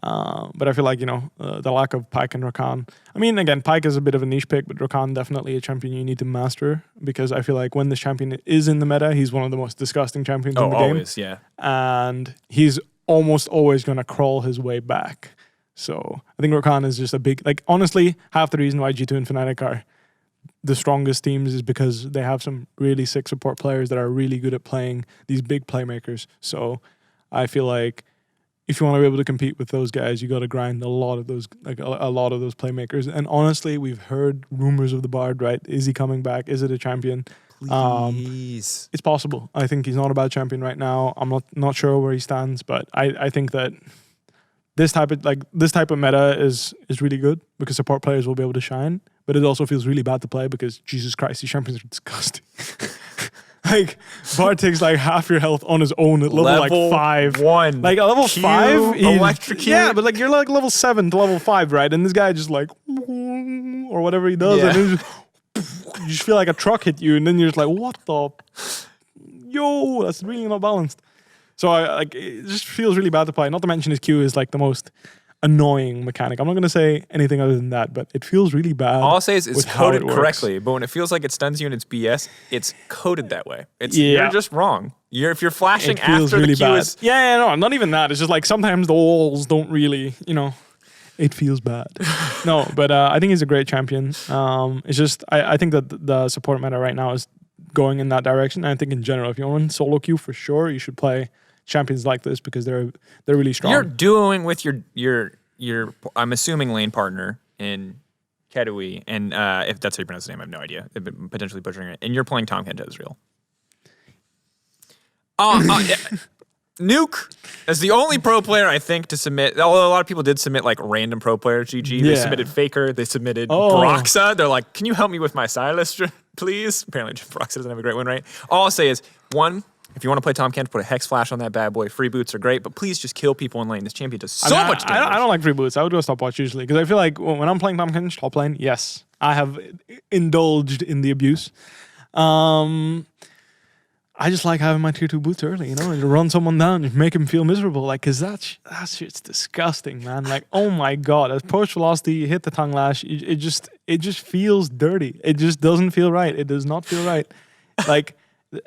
S2: But I feel like, the lack of Pyke and Rakan. I mean, again, Pyke is a bit of a niche pick, but Rakan definitely a champion you need to master because I feel like when this champion is in the meta, he's one of the most disgusting champions in the game.
S1: Always, yeah.
S2: And he's almost always going to crawl his way back. So I think Rakan is just a big... Like, honestly, half the reason why G2 and Fnatic are the strongest teams is because they have some really sick support players that are really good at playing these big playmakers. So I feel like if you want to be able to compete with those guys, you got to grind a lot of those, like a lot of those playmakers. And honestly, we've heard rumors of the Bard, right? Is he coming back? Is it a champion?
S1: Please.
S2: It's possible. I think he's not a bad champion right now. I'm not sure where he stands, but I think that this type of meta is really good because support players will be able to shine. But it also feels really bad to play because Jesus Christ, these champions are disgusting. Like, Bard takes like half your health on his own at level like 5.
S1: 1.
S2: Like, at level 5?
S1: Electrocute.
S2: Yeah, but like, you're like level 7 to level 5, right? And this guy just like, or whatever he does,
S1: Yeah.
S2: and then you just feel like a truck hit you, and then you're just like, what the? Yo, that's really not balanced. So it just feels really bad to play. Not to mention his Q is like the most annoying mechanic. I'm not going to say anything other than that, but it feels really bad.
S1: All I'll say is it's
S2: with how
S1: coded
S2: it works.
S1: correctly, but when it feels like it stuns you and it's BS, it's coded that way.
S2: Yeah.
S1: You're just wrong. If you're flashing
S2: It feels
S1: after
S2: really
S1: the Q
S2: bad.
S1: is...
S2: Yeah, no, not even that. It's just like sometimes the walls don't really, it feels bad. No, but I think he's a great champion. It's just, I think that the support meta right now is going in that direction. And I think in general, if you want solo queue, for sure, you should play champions like this because they're really strong.
S1: You're duoing with your I'm assuming lane partner in Kedui, and if that's how you pronounce his name, I have no idea. I've been potentially butchering it. And you're playing Tom Kent Israel. Yeah. Nuke is the only pro player I think to submit. Although a lot of people did submit like random pro players. GG. They submitted Faker. They submitted Broxah. They're like, can you help me with my Silas, please? Apparently, Broxah doesn't have a great win rate. All I'll say is, one, if you want to play Tom Kent, put a Hex Flash on that bad boy. Free boots are great, but please just kill people in lane. This champion does so much damage.
S2: I don't like free boots. I would do a stopwatch usually because I feel like when I'm playing Tom Kent top lane, yes, I have indulged in the abuse. I just like having my tier 2 boots early, and run someone down, just make him feel miserable. Like, cause that shit's disgusting, man. Like, oh my god, as push velocity, you hit the tongue lash, it just feels dirty. It just doesn't feel right. It does not feel right. Like,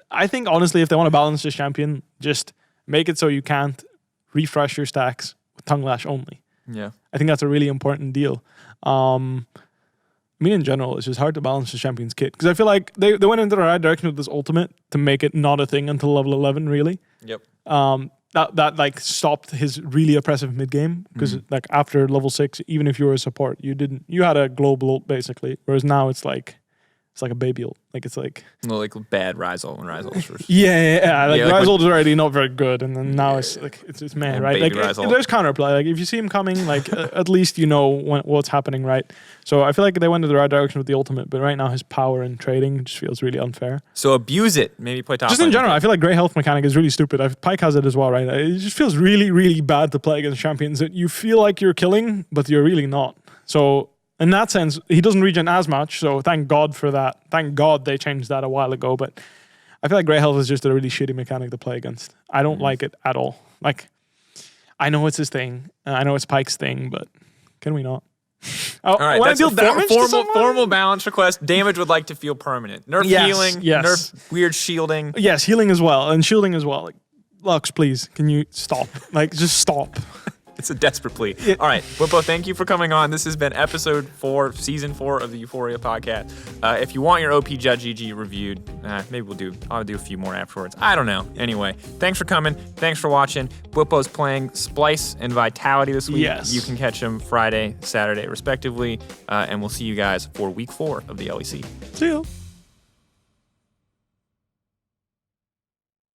S2: I think honestly, if they want to balance this champion, just make it so you can't refresh your stacks with tongue lash only.
S1: Yeah,
S2: I think that's a really important deal. In general, it's just hard to balance the champion's kit because I feel like they went into the right direction with this ultimate to make it not a thing until level 11, really.
S1: Yep.
S2: That like stopped his really oppressive mid game because like after level 6, even if you were a support, you had a global ult basically, whereas now it's like a baby ult. Like it's like
S1: bad Rise ult when Rise ult was
S2: yeah. Like
S1: like
S2: Rise ult is already not very good, and then now it's like it's meh, right? Like there's counterplay. Like if you see him coming, like at least you know what's happening, right? So I feel like they went in the right direction with the ultimate, but right now his power and trading just feels really unfair.
S1: So abuse it. Maybe play top.
S2: Just in general, I feel like Grey Health mechanic is really stupid. Pyke has it as well, right? It just feels really, really bad to play against champions that you feel like you're killing, but you're really not. So in that sense, he doesn't regen as much, so thank God for that. Thank God they changed that a while ago, but I feel like Grey Health is just a really shitty mechanic to play against. I don't like it at all. Like, I know it's his thing, and I know it's Pyke's thing, but can we not?
S1: All right,
S2: that's a
S1: formal balance request. Damage would like to feel permanent. Nerf healing, nerf weird shielding.
S2: Yes, healing as well, and shielding as well. Like, Lux, please, can you stop? Like, just stop.
S1: It's a desperate plea. All right, Bwipo, thank you for coming on. This has been episode 4, season 4 of the Euphoria podcast. If you want your OP Judge GG reviewed, maybe I'll do a few more afterwards. I don't know. Anyway, thanks for coming. Thanks for watching. Bwipo's playing Splice and Vitality this week.
S2: Yes.
S1: You can catch him Friday, Saturday, respectively. And we'll see you guys for week 4 of the LEC.
S2: See you.